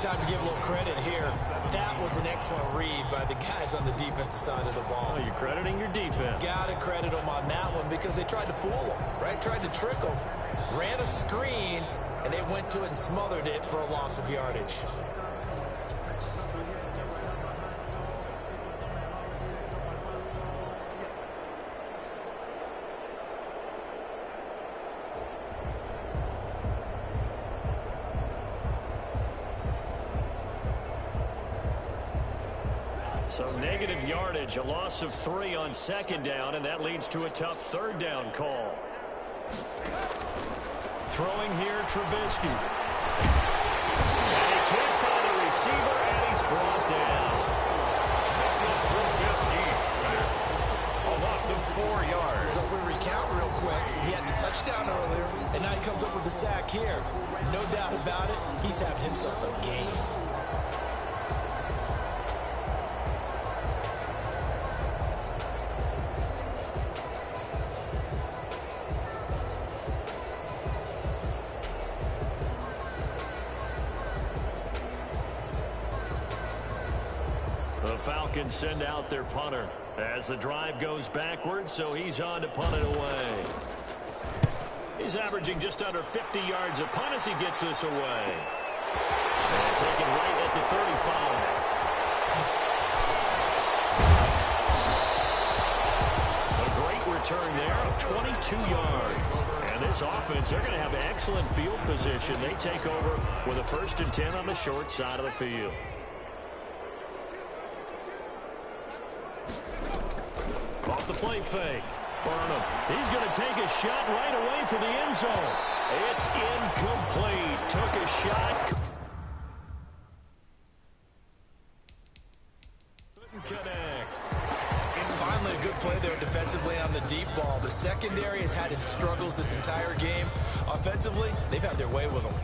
Time to give a little credit here. That was an excellent read by the guys on the defensive side of the ball. Oh, you're crediting your defense. Got to credit them on that one because they tried to fool them, right? Tried to trick them. Ran a screen, and they went to it and smothered it for a loss of yardage. So negative yardage, a loss of 3 on 2nd down, and that leads to a tough 3rd down call. Throwing here, Trubisky. And he can't find a receiver, and he's brought down. Trubisky sacked. A loss of 4 yards. So if we recount real quick, he had the touchdown earlier, and now he comes up with the sack here. No doubt about it, he's having himself a game. The Falcons send out their punter as the drive goes backwards, so he's on to punt it away. He's averaging just under 50 yards a punt as he gets this away. And taken right at the 35. A great return there of 22 yards. And this offense, they're going to have excellent field position. They take over with a 1st and 10 on the short side of the field. Off the play fake. Burnham. He's going to take a shot right away for the end zone. It's incomplete. Took a shot. Couldn't connect. Finally, a good play there defensively on the deep ball. The secondary has had its struggles this entire game. Offensively, they've had their way with them.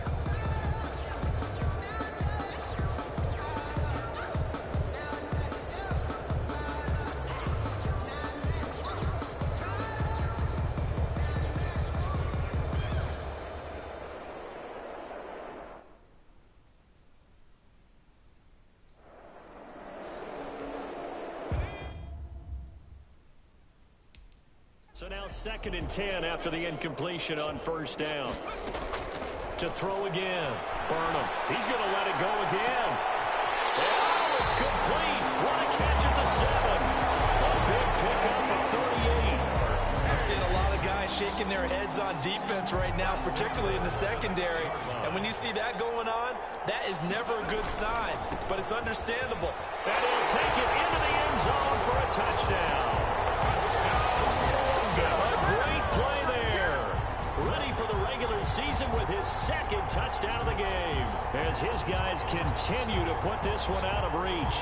So now 2nd and 10 after the incompletion on first down. To throw again. Burnham. He's going to let it go again. Oh, it's complete. What a catch at the 7. A big pickup of 38. I'm seeing a lot of guys shaking their heads on defense right now, particularly in the secondary. And when you see that going on, that is never a good sign. But it's understandable. And he'll take it into the end zone for a touchdown. A great play there. Ready for the regular season with his 2nd touchdown of the game, as his guys continue to put this one out of reach.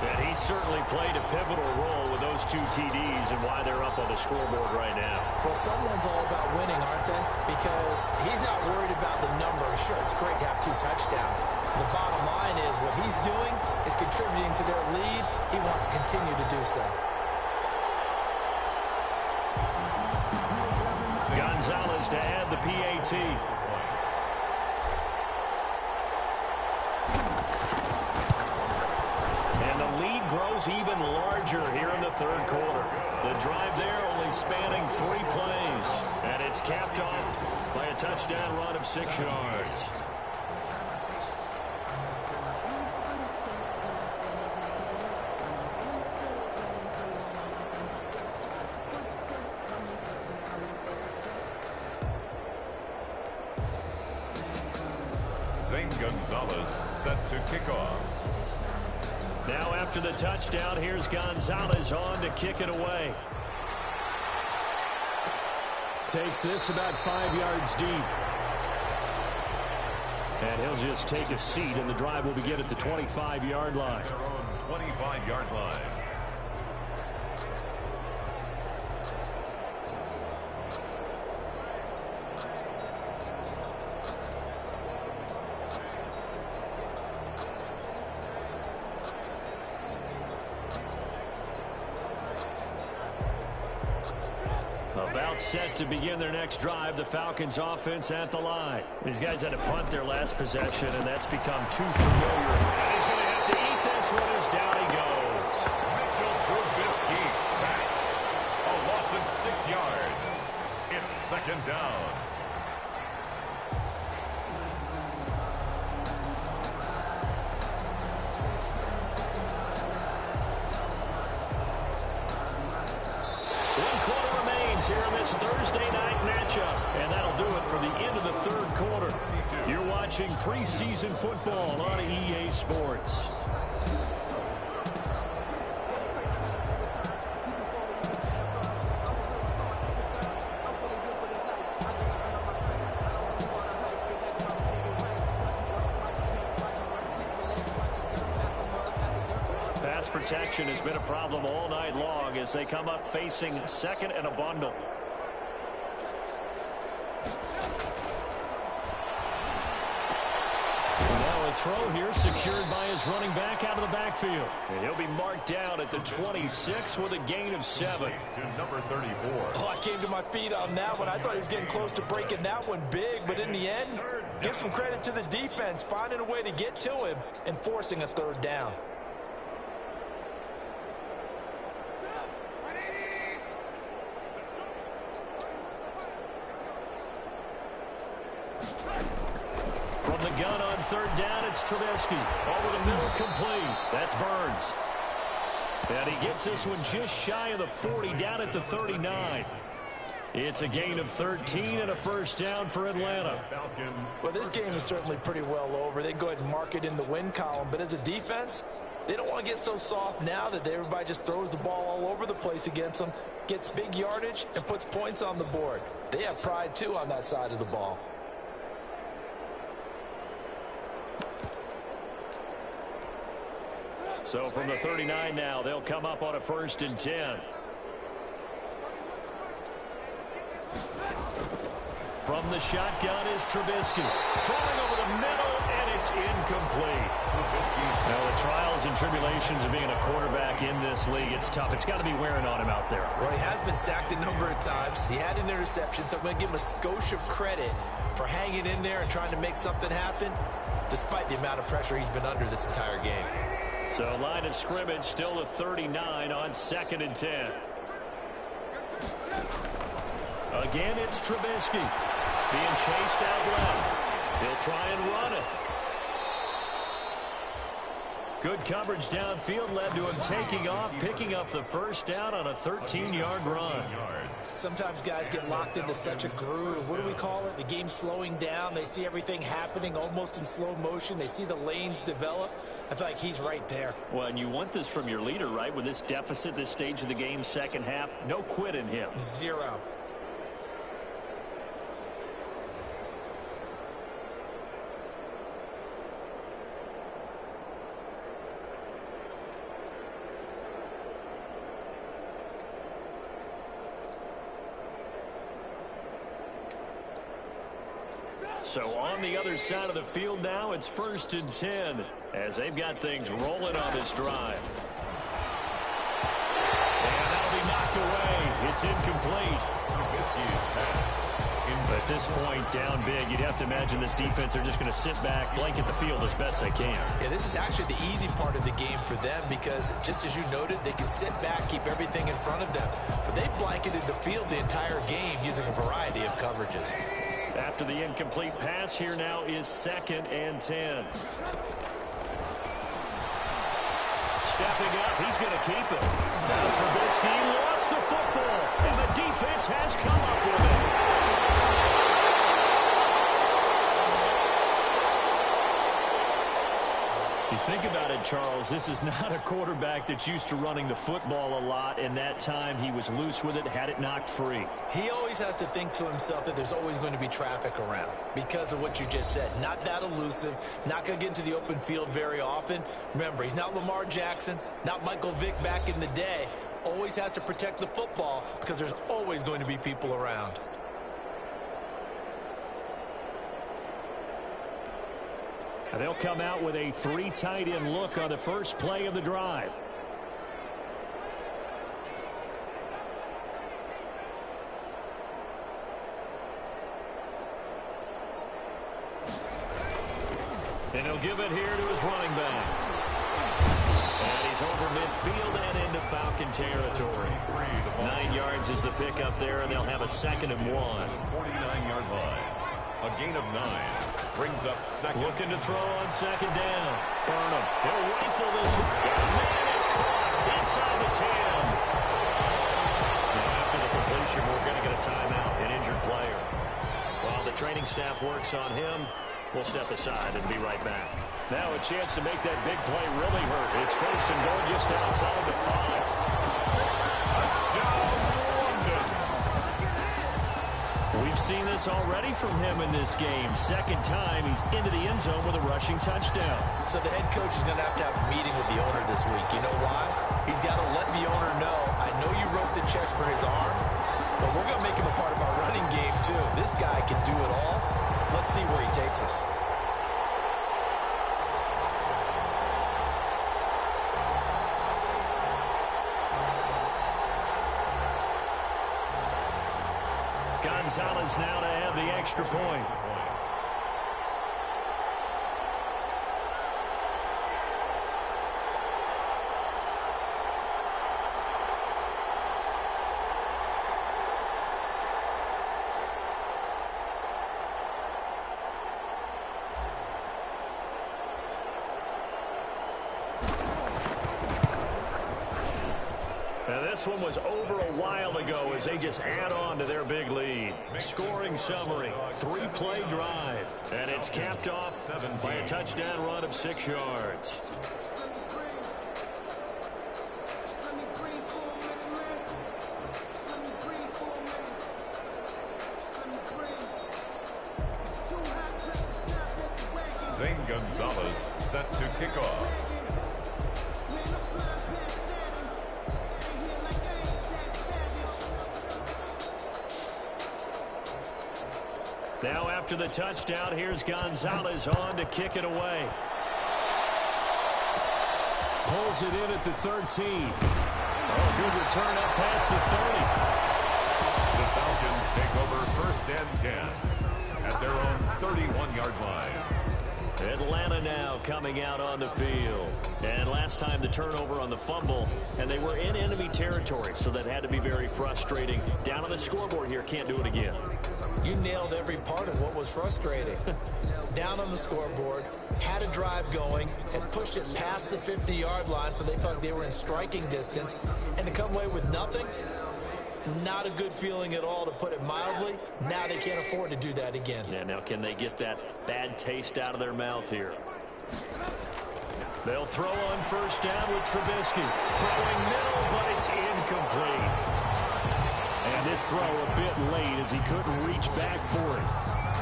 And he certainly played a pivotal role with those 2 TDs and why they're up on the scoreboard right now. Well, someone's all about winning, aren't they? Because he's not worried about the number. Sure, it's great to have 2 touchdowns. The bottom line is what he's doing is contributing to their lead. He wants to continue to do so. Gonzalez to add the PAT. And the lead grows even larger here in the 3rd quarter. The drive there only spanning 3 plays. And it's capped off by a touchdown run of 6 yards. Gonzalez set to kick off. Now after the touchdown, here's Gonzalez on to kick it away. Takes this about 5 yards deep. And he'll just take a seat, and the drive will begin at the 25-yard line. Their own 25-yard line. About set to begin their next drive. The Falcons offense at the line. These guys had to punt their last possession, and that's become too familiar. And he's going to have to eat this one as down he goes. Mitchell Trubisky sacked. A loss of 6 yards. It's 2nd down. Here in this Thursday night matchup. And that'll do it for the end of the 3rd quarter. You're watching preseason football on EA Sports. Pass protection has been a problem all night long as they come up facing 2nd and a bundle. Now a throw here secured by his running back out of the backfield. And he'll be marked down at the 26 with a gain of 7. To number 34. Oh, I came to my feet on that one. I thought he was getting close to breaking that one big, but in the end, give some credit to the defense, finding a way to get to him and forcing a 3rd down. From the gun on 3rd down, it's Trubisky. Over the middle, complete. That's Burns. And he gets this one just shy of the 40, down at the 39. It's a gain of 13 and a 1st down for Atlanta. Well, this game is certainly pretty well over. They go ahead and mark it in the win column. But as a defense, they don't want to get so soft now that everybody just throws the ball all over the place against them, gets big yardage, and puts points on the board. They have pride, too, on that side of the ball. So from the 39 now, they'll come up on a 1st and 10. From the shotgun is Trubisky. Throwing over the middle, and it's incomplete. Now, the trials and tribulations of being a quarterback in this league, it's tough. It's got to be wearing on him out there. Well, he has been sacked a number of times. He had an interception, so I'm going to give him a skosh of credit for hanging in there and trying to make something happen, despite the amount of pressure he's been under this entire game. So line of scrimmage still a 39 on 2nd and 10. Again, it's Trubisky being chased out left. He'll try and run it. Good coverage downfield led to him taking off, picking up the first down on a 13-yard run. Sometimes guys get locked into such a groove. What do we call it? The game's slowing down. They see everything happening almost in slow motion. They see the lanes develop. I feel like he's right there. Well, and you want this from your leader, right? With this deficit, this stage of the game, second half, no quit in him. Zero. So on the other side of the field now, it's 1st and 10 as they've got things rolling on this drive. And that'll be knocked away. It's incomplete. Trubisky's pass. At this point, down big, you'd have to imagine this defense are just going to sit back, blanket the field as best they can. Yeah, this is actually the easy part of the game for them because, just as you noted, they can sit back, keep everything in front of them. But they've blanketed the field the entire game using a variety of coverages. After the incomplete pass, here now is 2nd and 10. Stepping up, he's going to keep it. Now Trubisky lost the football, and the defense has come up with it. You think about it, Charles, this is not a quarterback that's used to running the football a lot, and that time he was loose with it, had it knocked free. He always has to think to himself that there's always going to be traffic around because of what you just said. Not that elusive, not going to get into the open field very often. Remember, he's not Lamar Jackson, not Michael Vick back in the day. Always has to protect the football because there's always going to be people around. And they'll come out with a 3 tight end look on the first play of the drive. And he'll give it here to his running back. And he's over midfield and into Falcon territory. 9 yards is the pickup there, and they'll have a 2nd and 1. 49-yard line. A gain of 9. Brings up 2nd. Looking to throw on 2nd down. Burnham. He'll rifle this. Man, it's caught inside the 10. Now, after the completion, we're going to get a timeout, an injured player. While the training staff works on him, we'll step aside and be right back. Now a chance to make that big play really hurt. It's 1st and goal just outside the 5. Touchdown, London. We've seen this already from him in this game. 2nd time he's into the end zone with a rushing touchdown. So the head coach is going to have a meeting with the owner this week. You know why? He's got to let the owner know, I know you wrote the check for his arm, but we're going to make him a part of our running game too. This guy can do it all. Let's see where he takes us. Gonzalez now to have the extra point. This one was over a while ago as they just add on to their big lead. Scoring summary, 3-play drive. And it's capped off by a touchdown run of 6 yards. Zane Gonzalez set to kick off. Now after the touchdown, here's Gonzalez on to kick it away. Pulls it in at the 13. Oh, good return up past the 30. The Falcons take over 1st and 10 at their own 31-yard line. Atlanta now coming out on the field. And last time the turnover on the fumble, and they were in enemy territory, so that had to be very frustrating. Down on the scoreboard here, can't do it again. You nailed every part of what was frustrating. Down on the scoreboard, had a drive going, had pushed it past the 50-yard line, so they thought they were in striking distance, and to come away with nothing, not a good feeling at all, to put it mildly. Now they can't afford to do that again. Yeah, now can they get that bad taste out of their mouth here? They'll throw on first down with Trubisky. Throwing middle, but it's incomplete. And this throw a bit late as he couldn't reach back for it.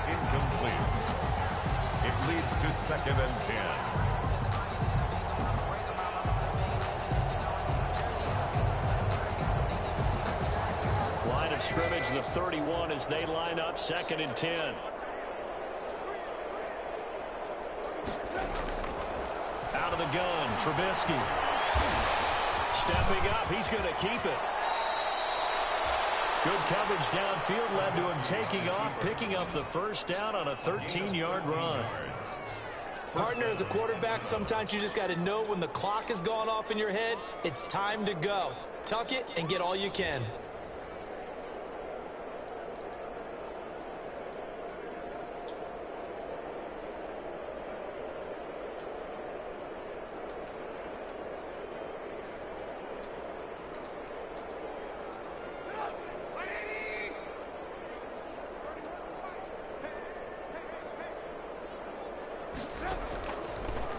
Incomplete. It leads to 2nd and 10. Line of scrimmage, the 31, as they line up 2nd and 10. Out of the gun, Trubisky. Stepping up, he's going to keep it. Good coverage downfield led to him taking off, picking up the first down on a 13-yard run. Partner, as a quarterback, sometimes you just got to know when the clock has gone off in your head, it's time to go. Tuck it and get all you can.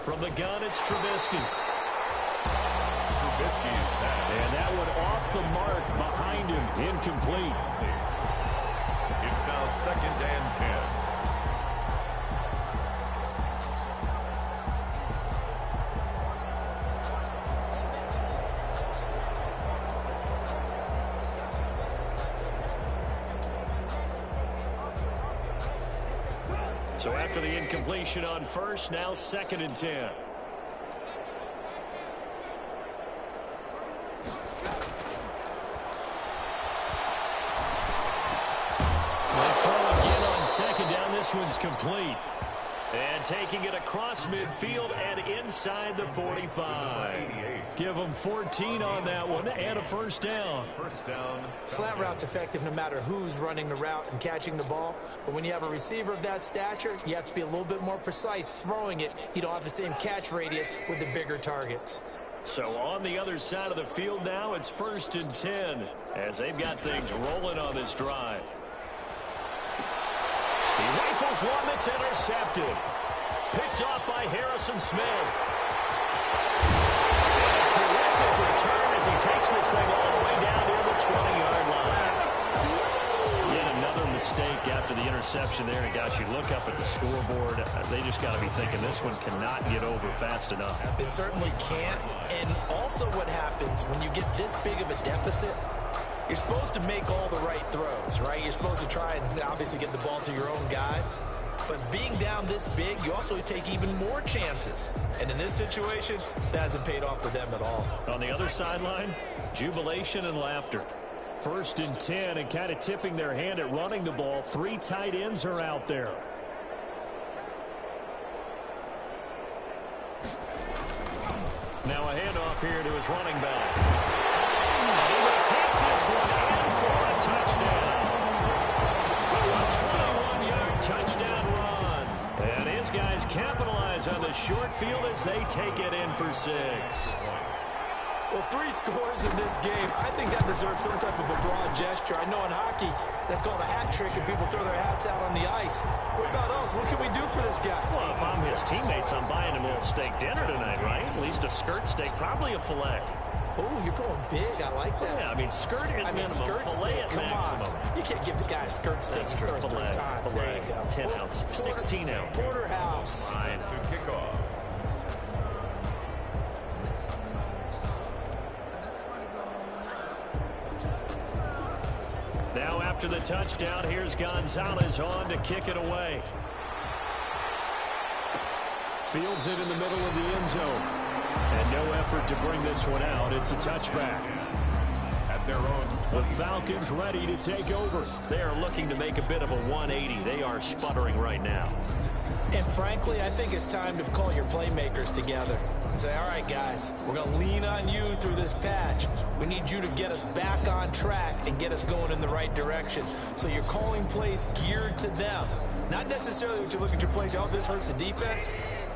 From the gun, it's Trubisky. Trubisky's back. And that one off the mark behind him. Incomplete. It's now 2nd and 10. So after the incompletion on first, now 2nd and 10. They throw again on 2nd down. This one's complete. And taking it across midfield and inside the 45. Give them 14 on that one and a first down. Slant route's effective no matter who's running the route and catching the ball. But when you have a receiver of that stature, you have to be a little bit more precise throwing it. You don't have the same catch radius with the bigger targets. So on the other side of the field now, it's 1st and 10 as they've got things rolling on this drive. He rifles one that's intercepted. Picked off by Harrison Smith. And a terrific return as he takes this thing all the way down near the 20-yard line. Yet another mistake after the interception there. And guys, you look up at the scoreboard, they just got to be thinking this one cannot get over fast enough. It certainly can't. And also what happens when you get this big of a deficit, you're supposed to make all the right throws, right? You're supposed to try and obviously get the ball to your own guys. But being down this big, you also take even more chances. And in this situation, that hasn't paid off for them at all. On the other sideline, jubilation and laughter. 1st and 10 and kind of tipping their hand at running the ball. 3 tight ends are out there. Now a handoff here to his running back. He will take this one in for a touchdown. A 21-yard touchdown run. And his guys capitalize on the short field as they take it in for 6. Well, 3 scores in this game. I think that deserves some type of a broad gesture. I know in hockey, that's called a hat trick, and people throw their hats out on the ice. What about us? What can we do for this guy? Well, if I'm his teammates, I'm buying him a little steak dinner tonight, right? At least a skirt steak, probably a filet. Oh, you're going big. I like that. Yeah, I mean, skirt at minimum, skirt filet steak. at Come maximum. on. You can't give the guy a skirt steak. That's He true. scores 3 Filet, times. There you go. 10 ounce, 16 ounce. Porterhouse. Fine. To kick off. Now after the touchdown, here's Gonzalez on to kick it away. Fields it in the middle of the end zone. And no effort to bring this one out. It's a touchback. At their own 20. The Falcons ready to take over. They are looking to make a bit of a 180. They are sputtering right now. And frankly, I think it's time to call your playmakers together and say, all right, guys, we're going to lean on you through this patch. We need you to get us back on track and get us going in the right direction. So you're calling plays geared to them. Not necessarily when you look at your plays, oh, this hurts the defense.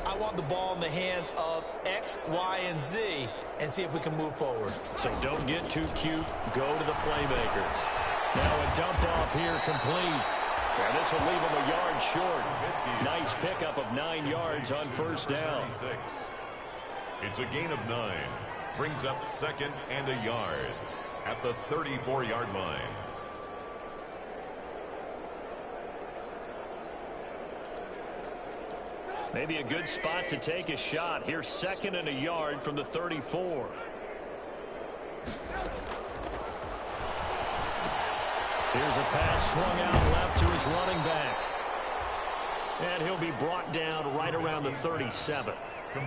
I want the ball in the hands of X, Y, and Z and see if we can move forward. So don't get too cute. Go to the playmakers. Now a dump off here complete. And this will leave him a yard short. Nice pickup of 9 yards on first down. It's a gain of 9. Brings up 2nd and a yard at the 34-yard line. Maybe a good spot to take a shot. Here's 2nd and a yard from the 34. Here's a pass swung out left to his running back. And he'll be brought down right around the 37.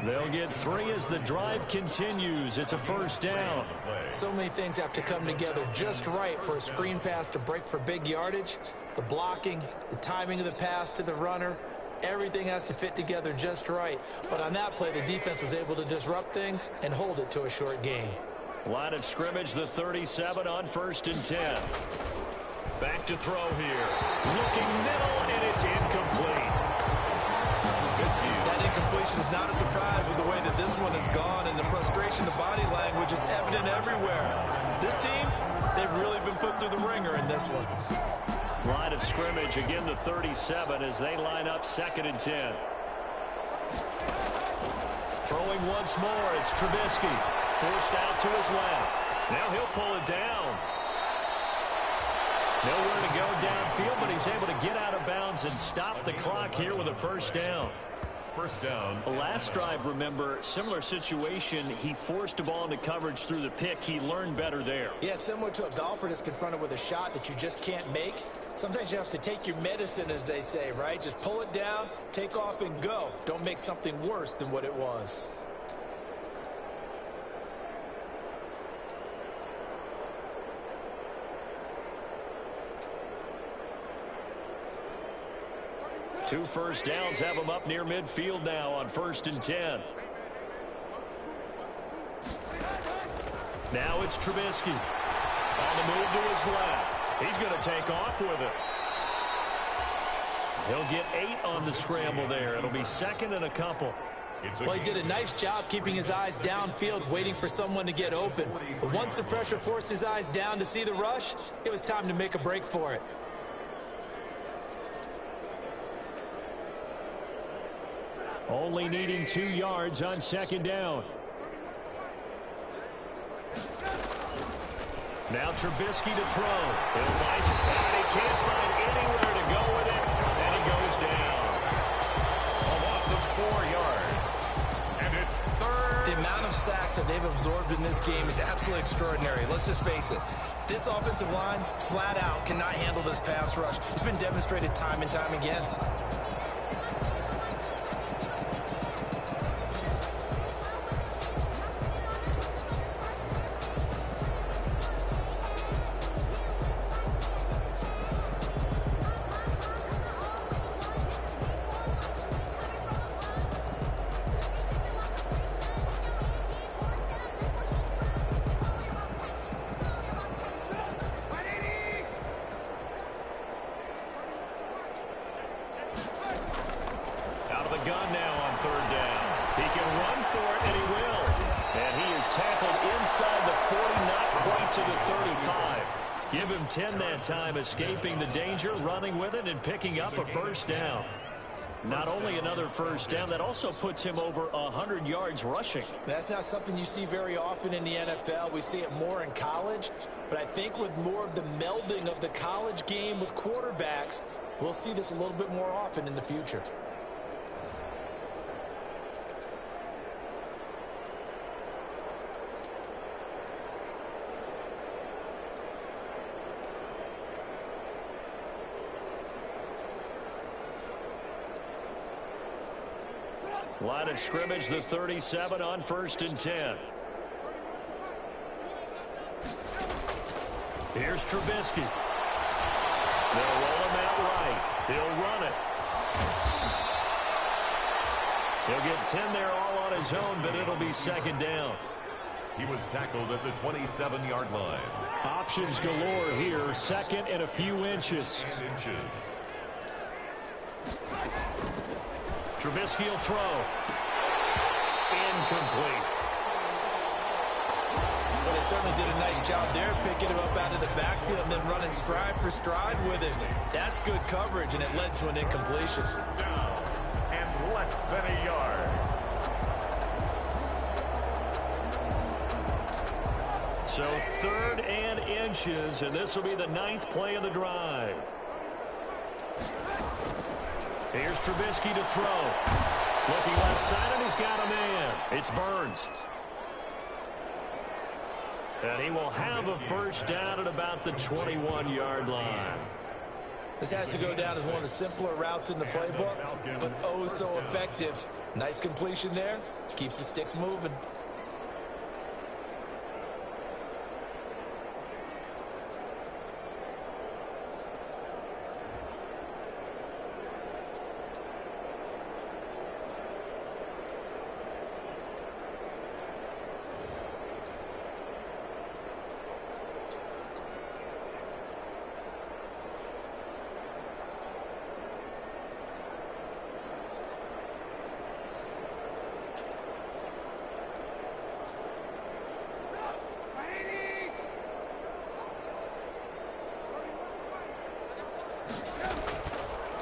They'll get 3 as the drive continues. It's a first down. So many things have to come together just right for a screen pass to break for big yardage. The blocking, the timing of the pass to the runner, everything has to fit together just right. But on that play, the defense was able to disrupt things and hold it to a short gain. Line of scrimmage, the 37 on 1st and 10. Back to throw here. Looking middle, and it's incomplete. That incompletion is not a surprise with the way that this one has gone, and the frustration, the body language is evident everywhere. This team, they've really been put through the ringer in this one. Line of scrimmage, again the 37 as they line up 2nd and 10. Throwing once more, it's Trubisky. Forced out to his left. Now he'll pull it down. Nowhere to go downfield, but he's able to get out of bounds and stop the clock here with a first down. First down. Last drive, remember, similar situation. He forced a ball into coverage through the pick. He learned better there. Yeah, similar to a golfer that's confronted with a shot that you just can't make. Sometimes you have to take your medicine, as they say, right? Just pull it down, take off, and go. Don't make something worse than what it was. Two first downs have him up near midfield now on 1st and 10. Now it's Trubisky. On the move to his left. He's going to take off with it. He'll get 8 on the scramble there. It'll be 2nd and a couple. Well, he did a nice job keeping his eyes downfield, waiting for someone to get open. But once the pressure forced his eyes down to see the rush, it was time to make a break for it. Only needing 2 yards on 2nd down. Now Trubisky to throw. Nice, and he can't find anywhere to go with it, and he goes down. A loss of 4 yards. And it's 3rd. The amount of sacks that they've absorbed in this game is absolutely extraordinary. Let's just face it. This offensive line, flat out, cannot handle this pass rush. It's been demonstrated time and time again. Gun now on 3rd down. He can run for it, and he will. And he is tackled inside the 40, not quite to the 35. Give him 10 that time, escaping the danger, running with it, and picking up a first down. Not only another first down, that also puts him over 100 yards rushing. That's not something you see very often in the NFL. We see it more in college. But I think with more of the melding of the college game with quarterbacks, we'll see this a little bit more often in the future. Line of scrimmage, the 37 on 1st and 10. Here's Trubisky. They'll roll him out right. He'll run it. He'll get 10 there all on his own, but it'll be second down. He was tackled at the 27-yard line. Options galore here. Second and a few inches. Trubisky will throw. Incomplete. Well, they certainly did a nice job there, picking him up out of the backfield and then running stride for stride with him. That's good coverage, and it led to an incompletion. Down and less than a yard. So 3rd and inches, and this will be the 9th play of the drive. Here's Trubisky to throw. Looking left side, and he's got a man. It's Burns. And he will have a first down at about the 21-yard line. This has to go down as one of the simpler routes in the playbook, but oh so effective. Nice completion there. Keeps the sticks moving.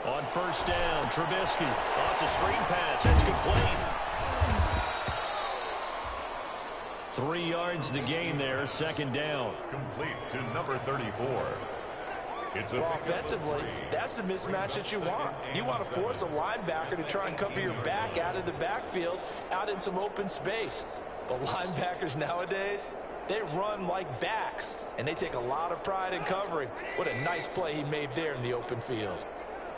On first down, Trubisky. Oh, it's a screen pass. It's complete. 3 yards the gain there. Second down. Complete to number 34. Well, offensively, that's the mismatch that you want. You want to force a linebacker to try and cover your back out of the backfield, out in some open space. But linebackers nowadays, they run like backs, and they take a lot of pride in covering. What a nice play he made there in the open field.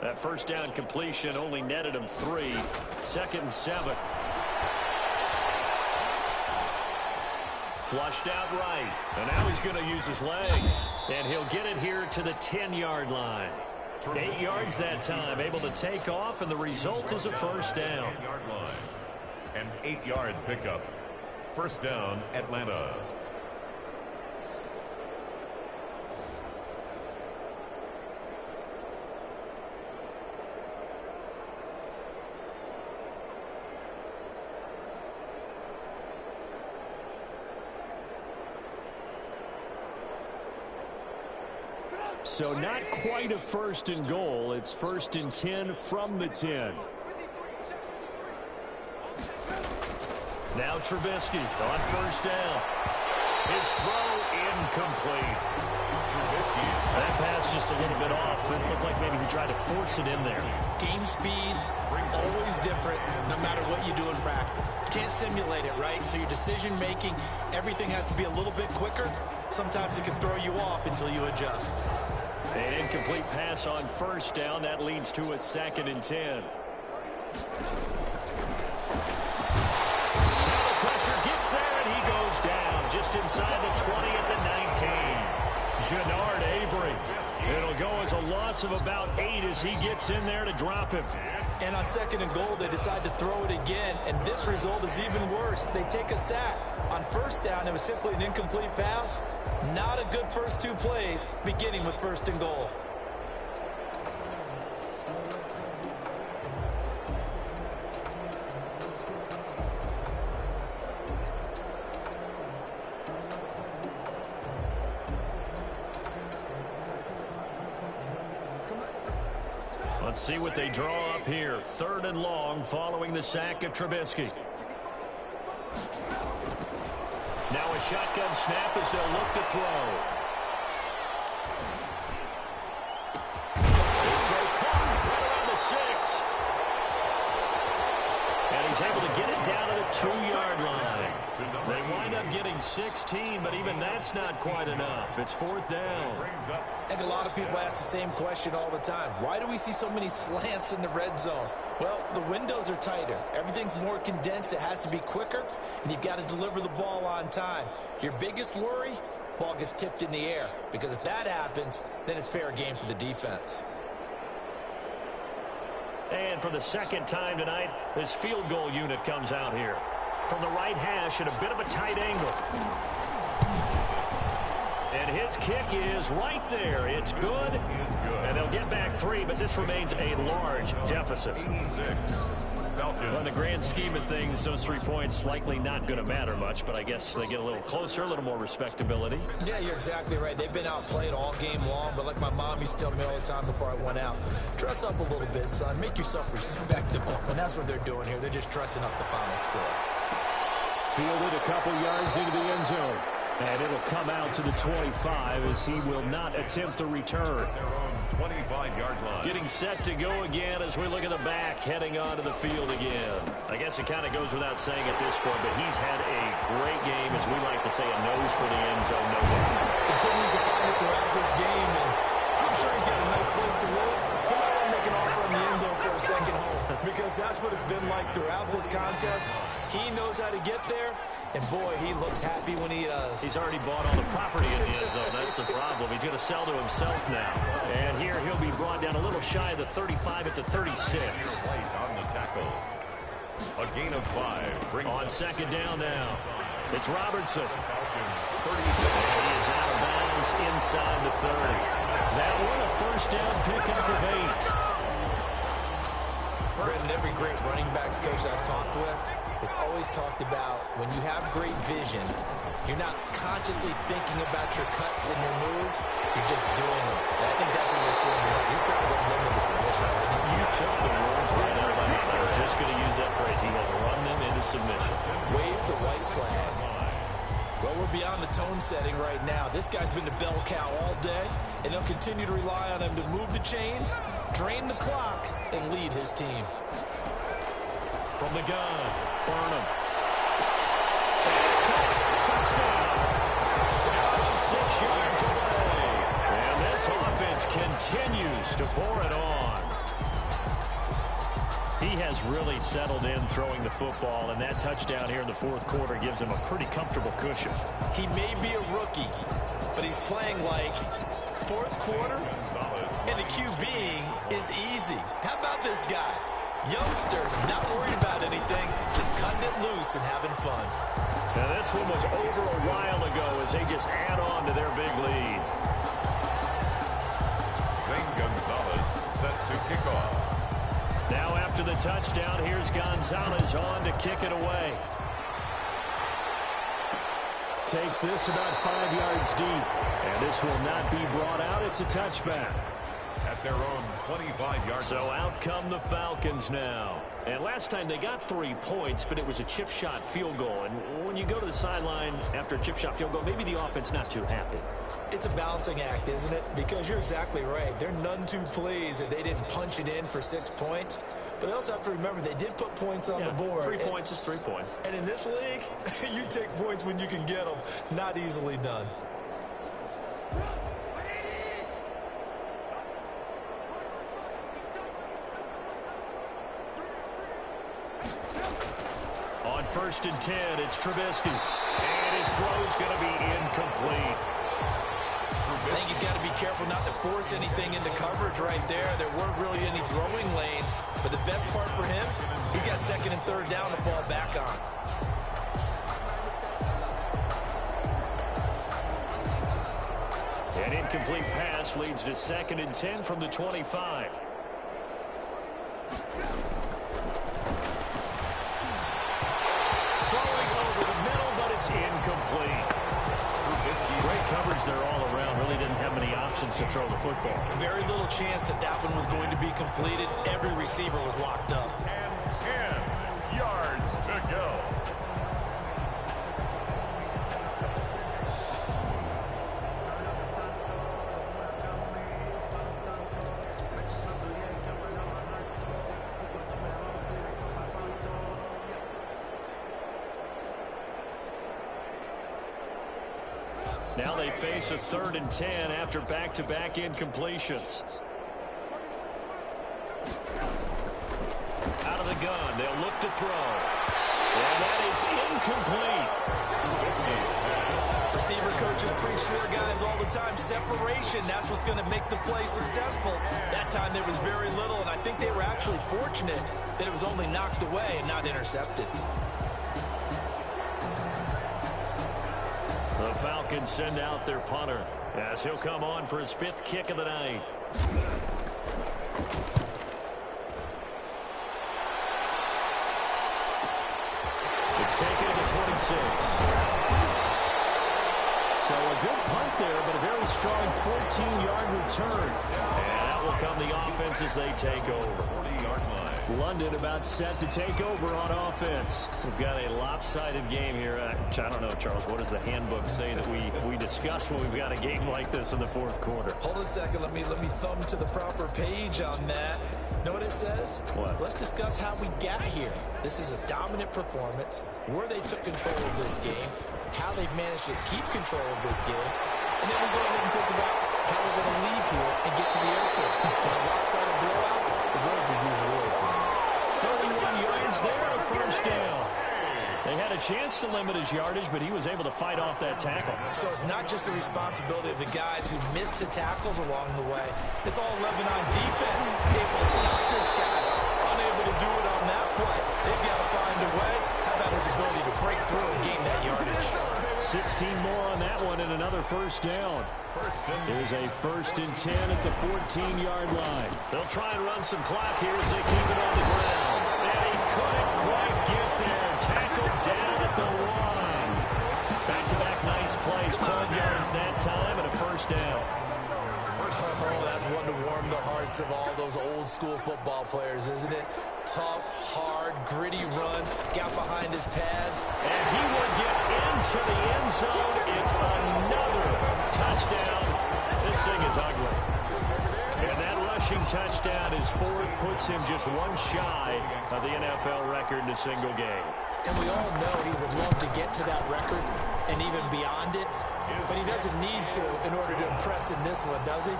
That first down completion only netted him 3. 2nd and 7. Flushed out right. And now he's going to use his legs. And he'll get it here to the 10-yard line. 8 yards that time. Able to take off, and the result is a first down. An 8-yard pickup. First down, Atlanta. So not quite a first and goal. It's 1st and 10 from the 10. Now Trubisky on first down. His throw incomplete. That pass just a little bit off. It looked like maybe he tried to force it in there. Game speed, always different, no matter what you do in practice. Can't simulate it, right? So your decision making, everything has to be a little bit quicker. Sometimes it can throw you off until you adjust. An incomplete pass on first down. That leads to a 2nd and 10. Now the pressure gets there, and he goes down just inside the 20 at the 19. Jannard Avery. It'll go as a loss of about 8 as he gets in there to drop him. And on 2nd and goal, they decide to throw it again, and this result is even worse. They take a sack. On first down, it was simply an incomplete pass. Not a good first 2 plays, beginning with 1st and goal. Let's see what they draw up here. 3rd and long following the sack of Trubisky. Now a shotgun snap as they'll look to throw. His throw caught right around the 6. And he's able to get it down to the 2-yard line. They wind up getting 16, but even that's not quite enough. It's 4th down. I think a lot of people ask the same question all the time. Why do we see so many slants in the red zone? Well, the windows are tighter. Everything's more condensed. It has to be quicker, and you've got to deliver the ball on time. Your biggest worry, ball gets tipped in the air, because if that happens, then it's fair game for the defense. And for the second time tonight, this field goal unit comes out here. From the right hash at a bit of a tight angle. And his kick is right there. It's good. And they'll get back 3, but this remains a large deficit. Well, in the grand scheme of things, those 3 points likely not going to matter much, but I guess they get a little closer, a little more respectability. Yeah, you're exactly right. They've been outplayed all game long, but like my mom used to tell me all the time before I went out, dress up a little bit, son. Make yourself respectable. And that's what they're doing here. They're just dressing up the final score. Fielded a couple yards into the end zone. And it'll come out to the 25 as he will not attempt to return. 25-yard line. Getting set to go again as we look at the back, heading onto the field again. I guess it kind of goes without saying at this point, but he's had a great game, as we like to say, a nose for the end zone, no doubt. Continues to find it throughout this game, and I'm sure he's got a nice place to live. He might want to make an offer in the end zone for a second home, because that's what it's been like throughout this contest. He knows how to get there, and boy, he looks happy when he does. He's already bought all the property in the end zone. That's the problem. He's going to sell to himself now. And here he'll be brought down a little shy of the 35 at the 36. White on the tackle. A gain of 5. On second down now. It's Robertson. Falcons 36. He is out of bounds inside the 30. That one a first down pickup of 8. Brendan, every great running backs coach I've talked with has always talked about when you have great vision, you're not consciously thinking about your cuts and your moves, you're just doing them. And I think that's what we're seeing tonight. He's probably run them into submission. You took the words right out of my mouth. I was just going to use that phrase. He has run them into submission. Wave the white flag. Well, we're beyond the tone setting right now. This guy's been the bell cow all day, and they'll continue to rely on him to move the chains, drain the clock, and lead his team. From the gun, Burnham. It's caught. Touchdown. From 6 yards away. And this offense continues to pour it on. He has really settled in throwing the football, and that touchdown here in the fourth quarter gives him a pretty comfortable cushion. He may be a rookie, but he's playing like fourth quarter, and the QBing is easy. How about this guy? Youngster, not worried about anything, just cutting it loose and having fun. Now this one was over a while ago as they just add on to their big lead. Zane Gonzalez set to kick off. Now after the touchdown, here's Gonzalez on to kick it away. Takes this about 5 yards deep. And this will not be brought out. It's a touchback. At their own 25-yard So out come the Falcons now. And last time they got 3 points, but it was a chip shot field goal. And when you go to the sideline after a chip shot field goal, maybe the offense not too happy. It's a balancing act, isn't it? Because you're exactly right. They're none too pleased that they didn't punch it in for 6 points. But they also have to remember they did put points on the board. 3 points is 3 points. And in this league, you take points when you can get them. Not easily done. On 1st and 10, it's Trubisky. And his throw's going to be incomplete. I think he's got to be careful not to force anything into coverage right there. There weren't really any throwing lanes. But the best part for him, he's got 2nd and 3rd down to fall back on. An incomplete pass leads to 2nd and 10 from the 25. Throwing over the middle, but it's incomplete. Great coverage there all around. Really didn't have many options to throw the football. Very little chance that that one was going to be completed. Every receiver was locked up. And 10 yards to go. Now they face a 3rd and 10 after back-to-back incompletions. Out of the gun, they'll look to throw. And that is incomplete. Receivers receiver coaches preach to their guys all the time. Separation, that's what's going to make the play successful. That time there was very little, and I think they were actually fortunate that it was only knocked away and not intercepted. The Falcons send out their punter as he'll come on for his 5th kick of the night. It's taken to the 26. So a good punt there, but a very strong 14-yard return. And that will come the offense as they take over. 40-yard line. London about set to take over on offense. We've got a lopsided game here. I don't know, Charles, what does the handbook say that we discuss when we've got a game like this in the 4th quarter? Hold on a second. Let me thumb to the proper page on that. Know what it says? What? Let's discuss how we got here. This is a dominant performance, where they took control of this game, how they've managed to keep control of this game, and then we go ahead and think about how we're going to leave here and get to the airport. In a lopsided blowout, the roads are usually open. 31 yards there, a first down. They had a chance to limit his yardage, but he was able to fight off that tackle. So it's not just the responsibility of the guys who missed the tackles along the way. It's all 11 on defense. Able to stop this guy. Unable to do it on that play. They've got to find a way. How about his ability to break through and gain that yardage? 16 more on that one and another first down. There's a 1st and 10 at the 14-yard line. They'll try and run some clock here as they keep it on the ground. And he couldn't quite get there. Tackled down at the 1. Back-to-back nice plays. 12 yards that time and a first down. Oh, that's one to warm the hearts of all those old-school football players, isn't it? Tough, hard, gritty run. Got behind his pads. And he will get into the end zone. It's another touchdown. This thing is ugly. And that rushing touchdown is 4th, puts him just one shy of the NFL record in a single game. And we all know he would love to get to that record and even beyond it, but he doesn't need to in order to impress in this one, does he?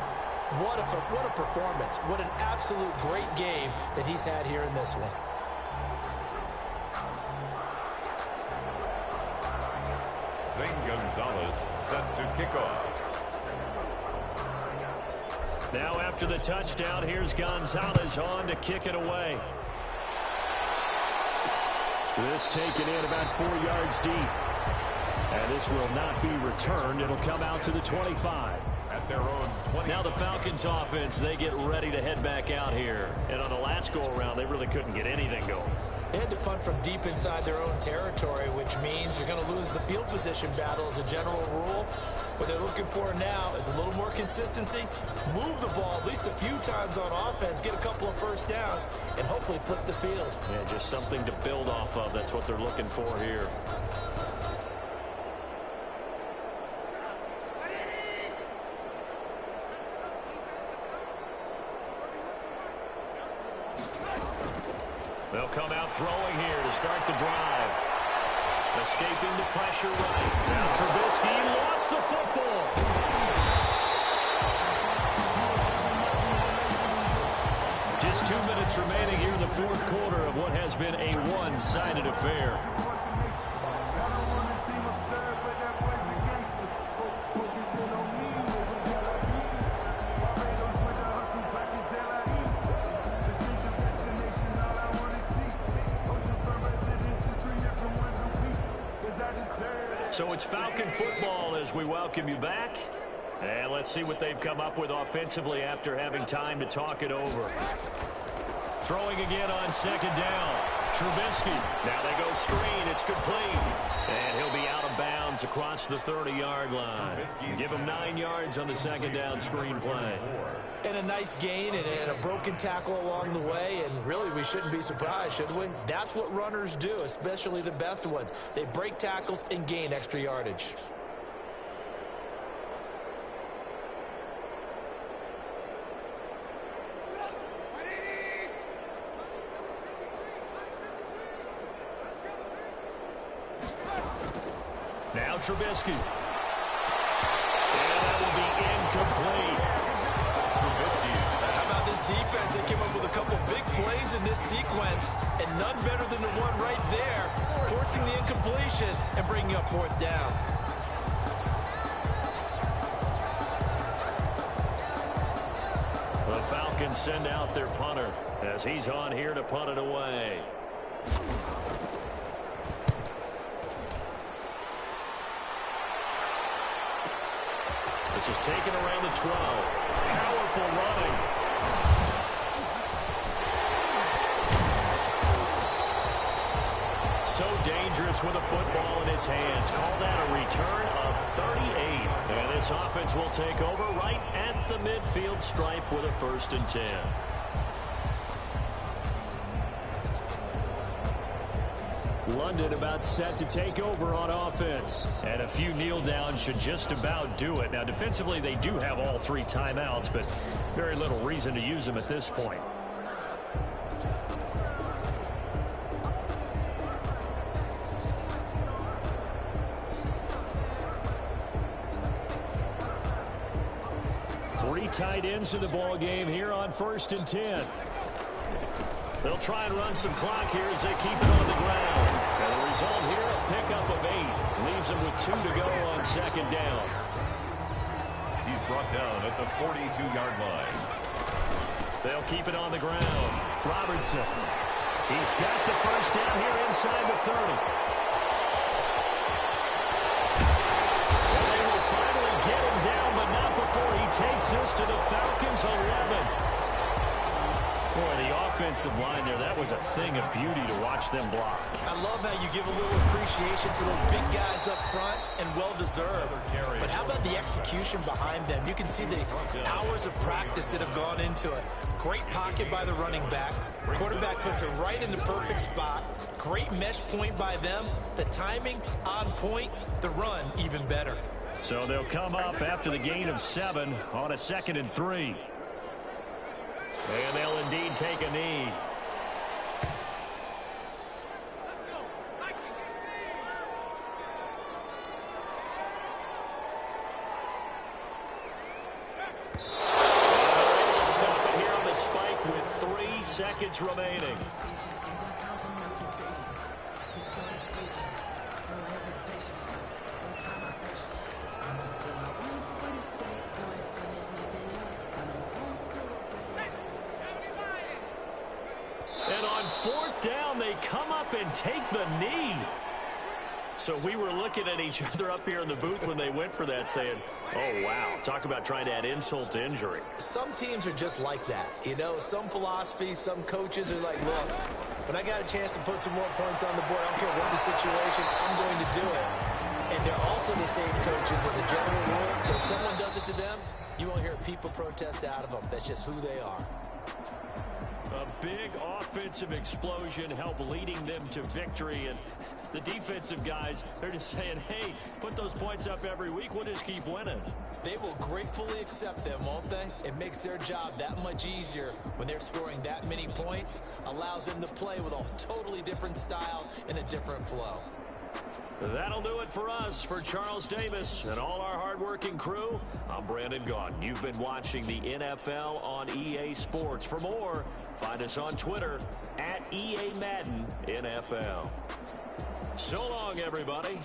What a performance. What an absolute great game that he's had here in this one. Zane Gonzalez set to kick off. Now after the touchdown, here's Gonzalez on to kick it away. This taken in about 4 yards deep. And this will not be returned. It'll come out to the 25. At their own 20. Now the Falcons offense, they get ready to head back out here. And on the last go-around, they really couldn't get anything going. They had to punt from deep inside their own territory, which means you're going to lose the field position battle as a general rule. What they're looking for now is a little more consistency, move the ball at least a few times on offense, get a couple of first downs, and hopefully flip the field. Yeah, just something to build off of. That's what they're looking for here. They'll come out throwing here to start the drive. Escaping the pressure right. Now Trubisky lost the football. Just 2 minutes remaining here in the 4th quarter of what has been a one-sided affair. So it's Falcon football as we welcome you back. And let's see what they've come up with offensively after having time to talk it over. Throwing again on 2nd down. Trubisky. Now they go screen. It's complete. And he'll be out of bounds across the 30-yard line. Give him 9 yards on the 2nd down screen play. And a nice gain and a broken tackle along the way, and really we shouldn't be surprised, should we? That's what runners do, especially the best ones. They break tackles and gain extra yardage. Now Trubisky. And that will be incomplete. How about this defense? They came up with a couple big plays in this sequence, and none better than the one right there, forcing the incompletion and bringing up 4th down. Falcons send out their punter as he's on here to punt it away. This is taken around the 12. Powerful running. So dangerous with a football in his hands. Call that a return of 38. And this offense will take over right at the midfield stripe with a 1st and 10. London about set to take over on offense. And a few kneel downs should just about do it. Now, defensively, they do have all 3 timeouts, but very little reason to use them at this point. Three tight ends in the ball game here on 1st and 10. They'll try and run some clock here as they keep it on the ground. And the result here, a pickup of 8. Leaves them with 2 to go on 2nd down. He's brought down at the 42-yard line. They'll keep it on the ground. Robertson. He's got the 1st down here inside the 30. Well, they will finally get him down, but not before he takes this to the Falcons' 11. Boy, the offensive line there, that was a thing of beauty to watch them block. I love how you give a little appreciation for those big guys up front, and well-deserved. But how about the execution behind them? You can see the hours of practice that have gone into it. Great pocket by the running back. Quarterback puts it right in the perfect spot. Great mesh point by them. The timing on point. The run even better. So they'll come up after the gain of 7 on a 2nd and 3. And they'll indeed take a knee. Stop it here on the spike with 3 seconds remaining. And on 4th down, they come up and take the knee. So we were looking at each other up here in the booth when they went for that saying, oh, wow, talk about trying to add insult to injury. Some teams are just like that. You know, some philosophies, some coaches are like, look, when I got a chance to put some more points on the board, I don't care what the situation, I'm going to do it. And they're also the same coaches as a general rule. If someone does it to them, you won't hear people protest out of them. That's just who they are. A big offensive explosion helped leading them to victory. And the defensive guys, they're just saying, hey, put those points up every week. We'll just keep winning. They will gratefully accept them, won't they? It makes their job that much easier when they're scoring that many points. Allows them to play with a totally different style and a different flow. That'll do it for us. For Charles Davis and all our hardworking crew, I'm Brandon Gaudin. You've been watching the NFL on EA Sports. For more, find us on Twitter at EA Madden NFL. So long, everybody.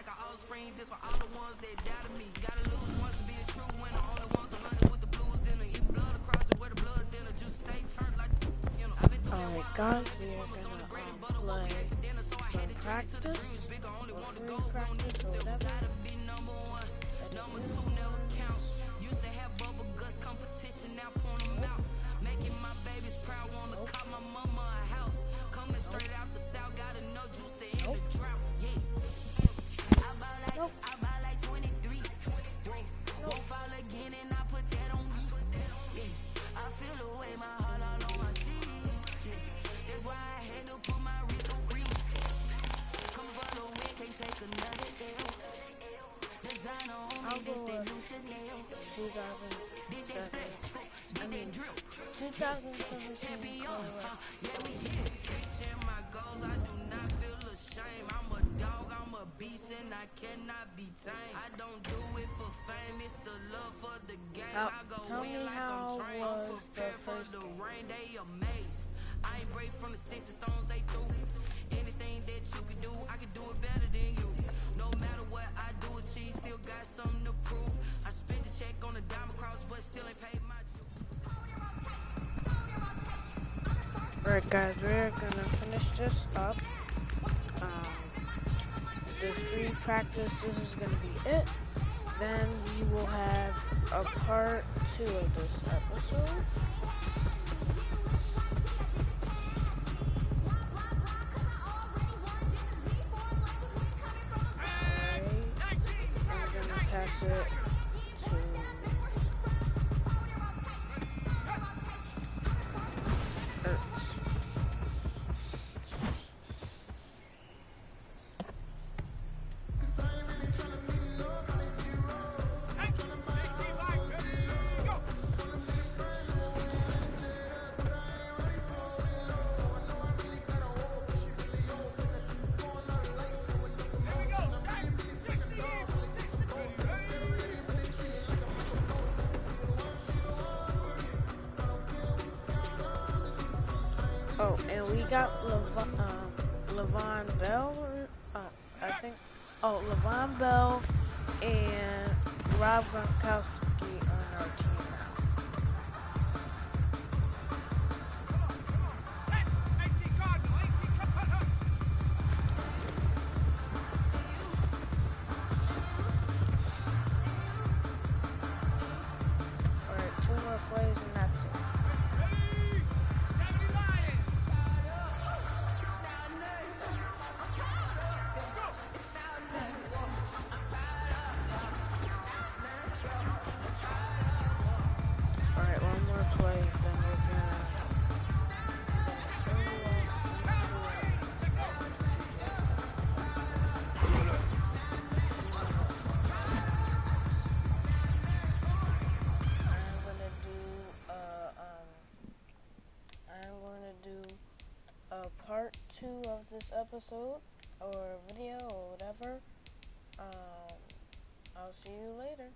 like an offspring. This for all the ones that doubted me. Gotta lose once to be a true winner. Only want the hunters with the blues in it. Eat blood across it where the blood dinner. Just stay turned like, you know. I've been through that Alright water. guys, we are gonna play some practice, or free practice, or whatever. Gotta be number one. Number two never count. Used to have bubble guts competition, now point them out. Making my babies proud, wanna call my mama a house. Coming straight out the south, got enough juice to end the drought. Yeah. I buy like 23. Won't fall again and I put that on me. Yeah. I feel the way my heart all on my sleeve. Yeah. That's why I had to put my wrist on freeze. Coming for the win, can't take another L. Designer on me, this that new Chanel. 2017 Colorado. Yeah, we here. Reaching my goals, I do not feel ashamed. I'm a dog, I'm a beast, and I cannot be tamed. I don't do it for fame, it's the love for the game. I go in like I'm trained. I'm prepared for the rain, they amazed. I ain't brave from the sticks and stones they threw. Anything that you can do, I can do it better than you. No matter what I do achieve, still got something to prove. I spent the check on the diamond cross, but still ain't paid my due. Alright guys, we're gonna finish this up. This free practice, this is gonna be it. Then we will have a part 2 of this episode. I'm gonna pass it to Oh, and we got Levon Bell, I think. Oh, Levon Bell and Rob Gronkowski on our team now. Alright, 2 more plays and that's it. Alright, 1 more play, then we're gonna send you off I'm gonna do a part 2 of this episode, or video, or whatever. I'll see you later.